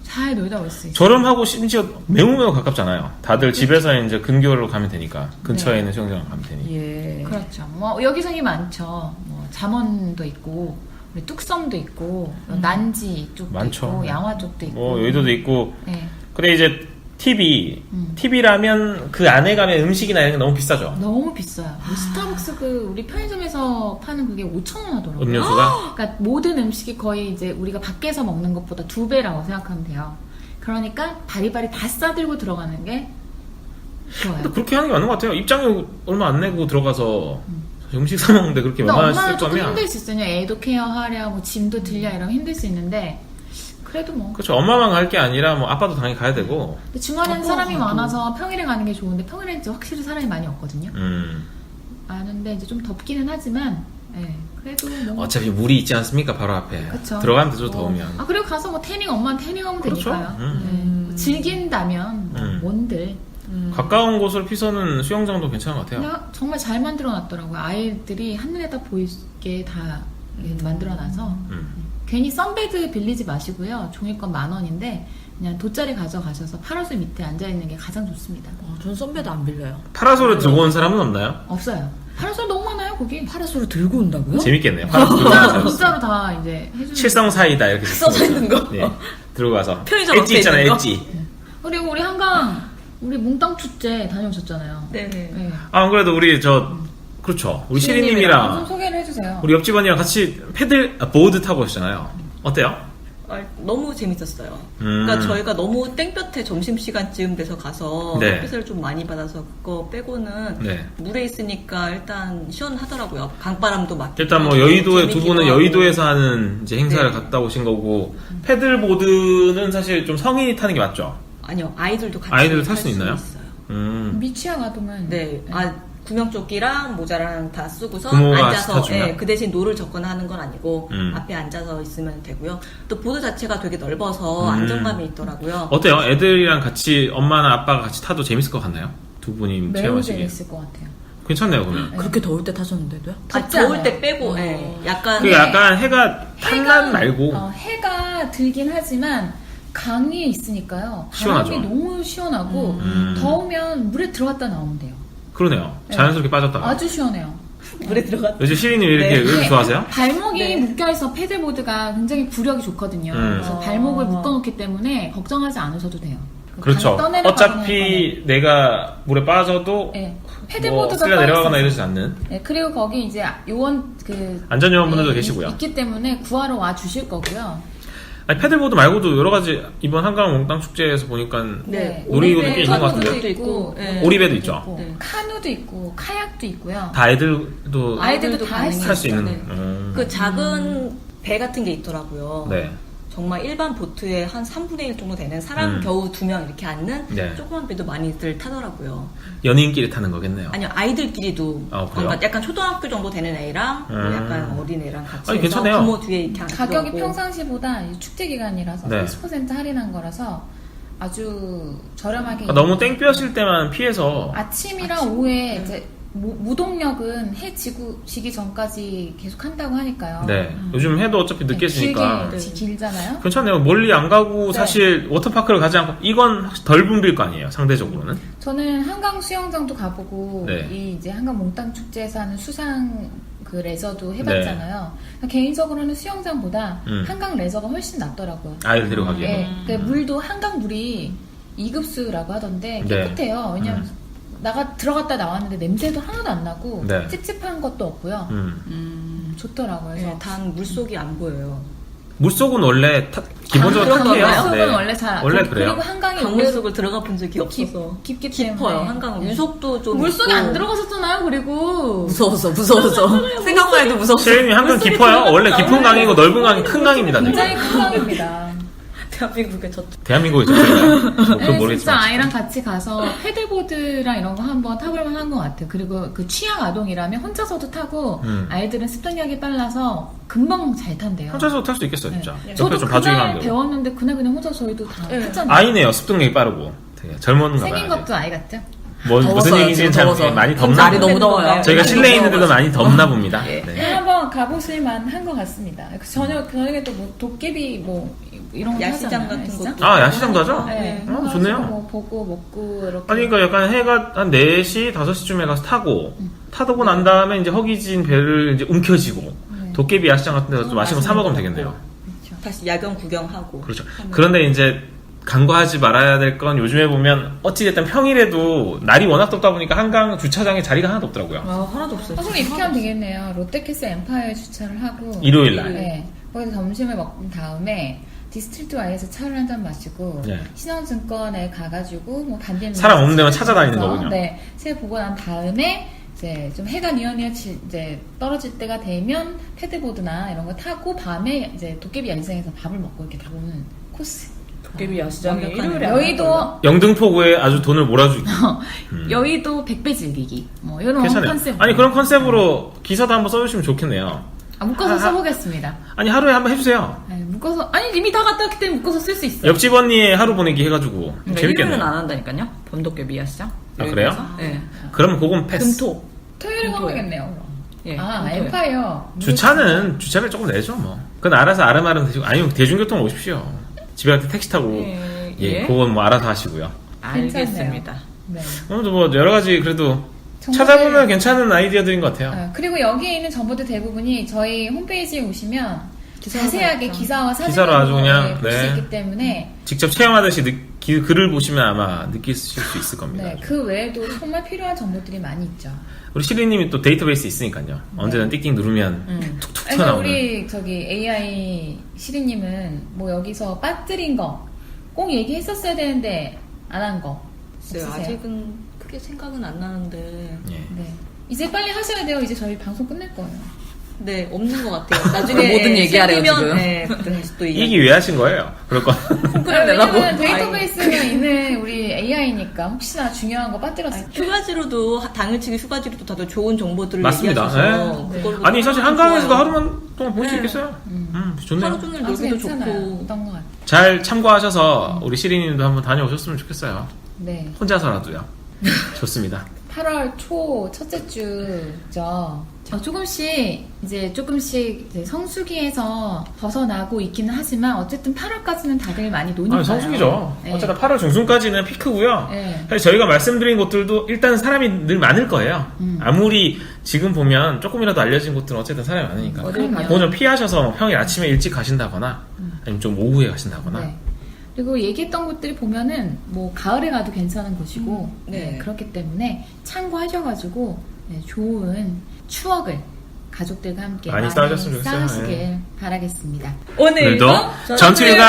Speaker 1: 잘 놀다 올 수 있어요.
Speaker 2: 저렴하고 심지어 매우 가깝잖아요. 다들 집에서 이제 근교로 가면 되니까 근처에
Speaker 1: 네.
Speaker 2: 있는 수영장 가면 되니.
Speaker 4: 예.
Speaker 1: 그렇죠. 뭐 여기저기 많죠. 뭐 잠원도 있고 우리 뚝섬도 있고 난지 쪽도
Speaker 2: 많죠.
Speaker 1: 있고 양화 쪽도 있고.
Speaker 2: 뭐 여의도도 있고.
Speaker 1: 네.
Speaker 2: 근데 이제 TV라면 그 안에 가면 음식이나 이런 게 너무 비싸죠.
Speaker 1: 너무 비싸요. 스타벅스 우리 편의점에서 파는 그게 5,000원 하더라고요.
Speaker 2: 음료수가.
Speaker 1: 그러니까 모든 음식이 거의 이제 우리가 밖에서 먹는 것보다 2배라고 생각하면 돼요. 그러니까 바리바리 다 싸들고 들어가는 게 좋아요.
Speaker 2: 근데 그렇게 하는 게 맞는 것 같아요. 입장료 얼마 안 내고 들어가서 음식 사 먹는데 그렇게
Speaker 1: 근데
Speaker 2: 얼마나 쓸
Speaker 1: 엄마는 조금
Speaker 2: 거면.
Speaker 1: 힘들 수 있어요. 애도 케어하랴, 뭐 짐도 들랴 이러면 힘들 수 있는데 그래도 뭐.
Speaker 2: 그렇죠. 엄마만 갈 게 아니라 뭐 아빠도 당연히 가야 되고.
Speaker 1: 근데 주말에는 사람이 많아서 평일에 가는 게 좋은데 평일에는 이제 확실히 사람이 많이 없거든요. 많은데 이제 좀 덥기는 하지만 예, 그래도 뭐.
Speaker 2: 어차피 물이 있지 않습니까? 바로 앞에.
Speaker 1: 그쵸.
Speaker 2: 들어가면 되죠, 더우면.
Speaker 1: 아 그리고 가서 뭐 태닝 엄마는 태닝하면
Speaker 2: 그렇죠.
Speaker 1: 되니까요. 네. 즐긴다면 뭐 뭔들.
Speaker 2: 가까운 곳을 피서는 수영장도 괜찮은 것 같아요.
Speaker 1: 그냥 정말 잘 만들어 놨더라고요. 아이들이 한눈에 다 보이게 다 만들어 놔서 괜히 썬베드 빌리지 마시고요. 종이건 10,000원인데 그냥 돗자리 가져가셔서 파라솔 밑에 앉아있는 게 가장 좋습니다.
Speaker 4: 전 선배도 안 빌려요.
Speaker 2: 파라솔을 들고 온 사람은 없나요?
Speaker 1: 없어요. 파라솔 너무 많아요 거기.
Speaker 4: 파라솔을 들고 온다고요?
Speaker 2: 재밌겠네요. 파라솔 들고 와서.
Speaker 1: 문자로 다 이제 해주는.
Speaker 2: 칠성사이다 이렇게
Speaker 3: 써져 있는 거.
Speaker 2: 네. 들고 가서.
Speaker 3: 편의점
Speaker 2: 엣지
Speaker 3: 앞에
Speaker 2: 있잖아요,
Speaker 3: 있는 거.
Speaker 2: 엣지.
Speaker 1: 그리고 우리 한강 우리 몽땅 축제 다녀오셨잖아요.
Speaker 3: 네.
Speaker 1: 네.
Speaker 2: 아, 안 그래도 우리 그렇죠. 우리
Speaker 1: 좀
Speaker 2: 시리님이랑
Speaker 1: 소개를 해주세요.
Speaker 2: 우리 옆집언니랑 같이 보드 타고 오셨잖아요. 어때요?
Speaker 3: 너무 재밌었어요. 그러니까 저희가 너무 땡볕에 점심시간쯤 돼서 가서
Speaker 2: 네.
Speaker 3: 햇빛을 좀 많이 받아서 그거 빼고는
Speaker 2: 네.
Speaker 3: 물에 있으니까 일단 시원하더라고요. 강바람도 맞고.
Speaker 2: 일단 뭐 여의도에 두
Speaker 3: 재밌기도
Speaker 2: 분은
Speaker 3: 하고.
Speaker 2: 여의도에서 하는 이제 행사를
Speaker 3: 네.
Speaker 2: 갔다 오신 거고 패들보드는 사실 좀 성인이 타는 게 맞죠?
Speaker 3: 아니요, 아이들도 같이
Speaker 2: 아이들도 탈 수
Speaker 3: 탈
Speaker 2: 있나요?
Speaker 3: 있어요.
Speaker 1: 미취학 아동은
Speaker 3: 네. 구명조끼랑 모자랑 다 쓰고서
Speaker 2: 부모가
Speaker 3: 앉아서
Speaker 2: 타주면?
Speaker 3: 그 대신 노를 접근하는 건 아니고
Speaker 2: 음.
Speaker 3: 앞에 앉아서 있으면 되고요. 또 보드 자체가 되게 넓어서 안정감이 있더라고요.
Speaker 2: 어때요? 애들이랑 같이 엄마나 아빠가 같이 타도 재밌을 것 같나요? 두 분이
Speaker 1: 매우
Speaker 2: 체험하시기에.
Speaker 1: 재밌을 것 같아요.
Speaker 2: 괜찮네요, 그러면.
Speaker 4: 그렇게 더울 때 타셨는데도요?
Speaker 1: 덥지
Speaker 3: 더울
Speaker 1: 않아요.
Speaker 3: 때 빼고 약간
Speaker 2: 그게 약간 해가 탄난 말고
Speaker 1: 해가 들긴 하지만 강이 있으니까요.
Speaker 2: 시원하죠.
Speaker 1: 바람이 너무 시원하고 더우면 물에 들어갔다 나오면 돼요.
Speaker 2: 그러네요. 자연스럽게 빠졌다가.
Speaker 1: 아주 시원해요.
Speaker 3: 물에 들어가.
Speaker 2: 요즘 시리님 왜 이렇게
Speaker 3: 네.
Speaker 2: 이렇게 좋아하세요?
Speaker 1: 발목이
Speaker 3: 네.
Speaker 1: 묶여있어 패들보드가 굉장히 구력이 좋거든요. 그래서 발목을 묶어놓기 때문에 걱정하지 않으셔도 돼요.
Speaker 2: 그렇죠.
Speaker 1: 강 떠내려
Speaker 2: 어차피 내가 물에 빠져도
Speaker 1: 네.
Speaker 2: 뭐
Speaker 1: 패들보드가
Speaker 2: 쓸려 내려가거나
Speaker 1: 떠
Speaker 2: 이러지
Speaker 1: 있어서.
Speaker 2: 않는
Speaker 1: 네, 그리고 거기 이제 요원
Speaker 2: 안전요원분들도 계시고요.
Speaker 1: 있기 때문에 구하러 와 주실 거고요.
Speaker 2: 아니, 패들보드 말고도 여러 가지 이번 한강 몽땅 축제에서 보니까
Speaker 3: 네.
Speaker 2: 놀이기구도 꽤
Speaker 1: 오리배,
Speaker 2: 있는 것
Speaker 3: 카누도
Speaker 2: 같은데.
Speaker 3: 있고, 네.
Speaker 2: 오리배도 있죠.
Speaker 3: 네.
Speaker 1: 카누도 있고 카약도 있고요.
Speaker 2: 다 애들도
Speaker 1: 아이들도 다
Speaker 3: 가능해요.
Speaker 1: 할
Speaker 2: 탈 수 있는.
Speaker 3: 네. 그 작은 배 같은 게 있더라고요.
Speaker 2: 네.
Speaker 3: 정말 일반 보트의 한 3분의 1 정도 되는 사람 겨우 2명 이렇게 앉는
Speaker 2: 네.
Speaker 3: 조그만 배도 많이들 타더라고요.
Speaker 2: 연인끼리 타는 거겠네요.
Speaker 3: 아니요, 아이들끼리도
Speaker 2: 그래요?
Speaker 3: 그러니까 약간 초등학교 정도 되는 애랑 뭐 약간 어린 애랑 같이
Speaker 2: 아니,
Speaker 3: 해서
Speaker 2: 괜찮네요.
Speaker 3: 부모 뒤에 이렇게 앉고
Speaker 1: 가격이
Speaker 3: 하고.
Speaker 1: 평상시보다 축제 기간이라서
Speaker 2: 네.
Speaker 1: 30% 할인한 거라서 아주 저렴하게.
Speaker 2: 그러니까 너무 땡볕일 때만 피해서
Speaker 1: 아침이랑 오후에 이제 무동력은 해 지기 전까지 계속 한다고 하니까요.
Speaker 2: 네. 요즘 해도 어차피 늦게 지니까
Speaker 1: 길게 길잖아요.
Speaker 2: 괜찮네요. 멀리 안 가고
Speaker 1: 네.
Speaker 2: 사실 워터파크를 가지 않고 이건 덜 붐빌 거 아니에요. 상대적으로는.
Speaker 1: 저는 한강 수영장도 가보고
Speaker 2: 네.
Speaker 1: 이 이제 한강 몽땅 축제에서 하는 수상 그 레저도 해봤잖아요. 개인적으로는 수영장보다 한강 레저가 훨씬 낫더라고요.
Speaker 2: 아이를 데려가기에.
Speaker 1: 네. 그러니까 물도 한강 물이 2급수라고 하던데
Speaker 2: 네.
Speaker 1: 깨끗해요. 왜냐면 들어갔다 나왔는데 냄새도 하나도 안 나고
Speaker 2: 네.
Speaker 1: 찝찝한 것도 없고요. 좋더라고요. 그래서
Speaker 3: 네, 단 물속이 안 보여요.
Speaker 2: 물속은 원래 기본적으로
Speaker 3: 그런
Speaker 2: 탁해요.
Speaker 3: 건가요?
Speaker 1: 물속은 원래 잘
Speaker 2: 원래
Speaker 1: 그리고
Speaker 2: 그래요.
Speaker 1: 한강이
Speaker 3: 강물 속을 들어가 본 적이
Speaker 1: 깊-
Speaker 3: 없어서
Speaker 1: 깊기
Speaker 3: 깊어요.
Speaker 1: 때문에.
Speaker 3: 한강
Speaker 1: 네.
Speaker 3: 유속도 좀
Speaker 1: 물속에
Speaker 3: 있고.
Speaker 1: 안 들어가셨잖아요. 그리고
Speaker 4: 무서워서. 생각만 해도 무서워.
Speaker 2: 시리님 한강 깊어요? 원래 깊은 강이고 넓은 강이 큰 강입니다.
Speaker 1: 굉장히
Speaker 2: 지금.
Speaker 1: 큰 강입니다.
Speaker 3: 대한민국의 저쪽.
Speaker 2: 대한민국이죠. 뭐 그건
Speaker 1: 네, 진짜
Speaker 2: 모르겠지만.
Speaker 1: 아이랑 같이 가서 패들보드랑 이런 거 한번 타볼 만한 것 같아요. 그리고 그 취향 아동이라면 혼자서도 타고 아이들은 습득력이 빨라서 금방 잘 탄대요.
Speaker 2: 혼자서 탈 수 있겠어요, 진짜.
Speaker 1: 네.
Speaker 2: 옆에
Speaker 1: 저도
Speaker 2: 좀 봐주기만
Speaker 1: 그날
Speaker 2: 하면 되고.
Speaker 1: 배웠는데 그날 그냥 혼자 저희도 다
Speaker 3: 네.
Speaker 1: 탔잖아요.
Speaker 2: 아이네요. 습득력이 빠르고. 되게 젊은가 봐요.
Speaker 1: 생긴 것도 아이 같죠?
Speaker 2: 무슨
Speaker 4: 더워서요,
Speaker 2: 얘기인지는
Speaker 4: 지금
Speaker 2: 잘
Speaker 4: 더워서.
Speaker 2: 많이 덥나
Speaker 4: 날이
Speaker 2: 봅니다.
Speaker 4: 너무 더워요.
Speaker 2: 저희가
Speaker 3: 많이
Speaker 2: 실내에 있는데도
Speaker 3: 더워서.
Speaker 2: 많이 덥나 봅니다.
Speaker 3: 예.
Speaker 2: 네.
Speaker 1: 한번 가보실 만한 것 같습니다. 저녁에 또 뭐 도깨비 뭐 이런 거
Speaker 3: 야시장
Speaker 1: 하잖아요,
Speaker 3: 같은
Speaker 1: 야시장?
Speaker 3: 것도.
Speaker 2: 아, 야시장도 하죠?
Speaker 1: 네.
Speaker 2: 어, 좋네요.
Speaker 1: 뭐 보고 먹고 이렇게.
Speaker 2: 아니, 그러니까 약간 해가 한 4시, 5시쯤에 가서 타고, 타고 난 다음에 이제 허기진 배를 이제 움켜쥐고,
Speaker 1: 네.
Speaker 2: 도깨비 야시장 같은 데서 좀 맛있는 거 사 먹으면 되겠네요.
Speaker 1: 그렇죠.
Speaker 3: 다시 야경 구경하고.
Speaker 2: 그렇죠. 그런데 이제 간과하지 말아야 될 건 요즘에 보면 어찌됐든 평일에도 날이 워낙 덥다 보니까 한강 주차장에 자리가 하나도 없더라고요.
Speaker 4: 아, 하나도 없어요.
Speaker 1: 그럼 이렇게 하면 되겠네요. 롯데캐슬 엠파이어에 주차를 하고
Speaker 2: 일요일 날.
Speaker 1: 네. 거기서 점심을 먹은 다음에 디스트리트 Y에서 차를 한 잔 마시고
Speaker 2: 네.
Speaker 1: 신원증권에 가가지고 뭐 단지
Speaker 2: 사람 없는 데만 찾아다니는 거군요.
Speaker 1: 네. 새 보고 난 다음에 이제 좀 해가 뉘어뉘어 이제 떨어질 때가 되면 패드보드나 이런 거 타고 밤에 이제 도깨비 야시장에서 밥을 먹고 이렇게 다 오는 코스.
Speaker 4: 도깨비 야시장이
Speaker 3: 완벽하네.
Speaker 4: 일요일에
Speaker 1: 여의도
Speaker 2: 영등포구에 아주 돈을 몰아주기.
Speaker 1: 여의도 100배 즐기기. 뭐 이런
Speaker 2: 괜찮아요.
Speaker 1: 컨셉.
Speaker 2: 아니, 그런 컨셉으로 기사도 한번 써주시면 좋겠네요.
Speaker 1: 묶어서 써보겠습니다.
Speaker 2: 아니, 하루에 한번 해주세요.
Speaker 1: 네, 묶어서 아니 이미 다 갔다 왔기 때문에 묶어서 쓸 수 있어요.
Speaker 2: 옆집 언니의 하루 보내기 해가지고.
Speaker 4: 그러니까
Speaker 2: 재밌겠네요.
Speaker 4: 일요일은 안 한다니까요. 범도깨비 야시장.
Speaker 2: 아, 그래요?
Speaker 4: 여의도에서. 네.
Speaker 2: 그러면 그건 패스.
Speaker 4: 금토.
Speaker 1: 토요일에
Speaker 4: 금토예요.
Speaker 1: 가보겠네요. 그럼.
Speaker 4: 예,
Speaker 1: 아
Speaker 4: 금토예요.
Speaker 1: 엠파이어.
Speaker 2: 주차는 주차비 조금 내죠, 뭐. 그건 알아서 아름아름 되시고. 아니면 대중교통 오십시오. 집에 갈 때 택시 타고. 예, 그건 뭐 알아서 하시고요.
Speaker 4: 알겠습니다.
Speaker 1: 네.
Speaker 2: 오늘도 뭐 여러 가지 그래도
Speaker 1: 정보들-
Speaker 2: 찾아보면 괜찮은 아이디어들인 것 같아요.
Speaker 1: 아, 그리고 여기에 있는 정보들 대부분이 저희 홈페이지에 오시면 자세하게 기사와 사진으로
Speaker 2: 기사로 아주 그냥,
Speaker 1: 볼 수
Speaker 2: 네.
Speaker 1: 있기 때문에
Speaker 2: 직접 체험하듯이 글을 보시면 아마 느끼실 수 있을 겁니다.
Speaker 1: 네, 그 외에도 정말 필요한 정보들이 많이 있죠.
Speaker 2: 우리 시리님이 또 데이터베이스 있으니까요. 언제든 띡띡 누르면 툭툭
Speaker 1: 그래서
Speaker 2: 튀어나오는.
Speaker 1: 우리 저기 AI 시리님은 뭐 여기서 빠뜨린 거 꼭 얘기했었어야 되는데 안 한 거
Speaker 3: 글쎄요,
Speaker 1: 없으세요?
Speaker 3: 아직은 크게 생각은 안 나는데.
Speaker 2: 예.
Speaker 1: 네. 이제 빨리 하셔야 돼요. 이제 저희 방송 끝낼 거예요.
Speaker 3: 네, 없는 것 같아요. 나중에
Speaker 4: 뭐든 얘기하래요,
Speaker 3: 생기면,
Speaker 4: 지금.
Speaker 3: 네, 다시 또
Speaker 2: 이
Speaker 3: 얘기.
Speaker 2: 얘기 왜 하신 거예요? 그럴 거.
Speaker 1: 왜냐면 데이터베이스에 있는 우리 AI니까 혹시나 중요한 거 빠뜨렸을 때
Speaker 3: 휴가지로도 당일치기 휴가지로도 다들 좋은 정보들을
Speaker 2: 맞습니다.
Speaker 3: 얘기하셔서
Speaker 2: 네.
Speaker 3: 그걸로
Speaker 2: 아니, 사실
Speaker 3: 하면
Speaker 2: 한강에서도
Speaker 3: 좋아요.
Speaker 2: 하루만 동안 볼 수
Speaker 3: 네.
Speaker 2: 있겠어요?
Speaker 3: 하루
Speaker 2: 좋네요.
Speaker 3: 종일
Speaker 1: 아주
Speaker 3: 놀기도
Speaker 1: 괜찮아요.
Speaker 3: 좋고.
Speaker 1: 어떤 것 같아요.
Speaker 2: 잘 참고하셔서 우리 시리님도 한번 다녀오셨으면 좋겠어요.
Speaker 1: 네.
Speaker 2: 혼자서라도요. 좋습니다.
Speaker 1: 8월 초 첫째 주죠. 조금씩 이제 성수기에서 벗어나고 있기는 하지만 어쨌든 8월까지는 다들 많이 노니까요.
Speaker 2: 성수기죠.
Speaker 1: 네.
Speaker 2: 어쨌든 8월 중순까지는 피크고요.
Speaker 1: 네.
Speaker 2: 사실 저희가 말씀드린 곳들도 일단 사람이 늘 많을 거예요. 아무리 지금 보면 조금이라도 알려진 곳들은 어쨌든 사람이 많으니까.
Speaker 1: 어딜 가요?
Speaker 2: 그거 좀 피하셔서 뭐 평일 아침에 일찍 가신다거나 아니면 좀 오후에 가신다거나.
Speaker 1: 네. 그리고 얘기했던 곳들이 보면은 뭐 가을에 가도 괜찮은 곳이고
Speaker 3: 네.
Speaker 1: 네, 그렇기 때문에 참고하셔가지고 네, 좋은 추억을 가족들과 함께
Speaker 2: 많이 쌓으셨으면 좋겠어요.
Speaker 1: 쌓으시길 바라겠습니다.
Speaker 2: 오늘도 전투휴가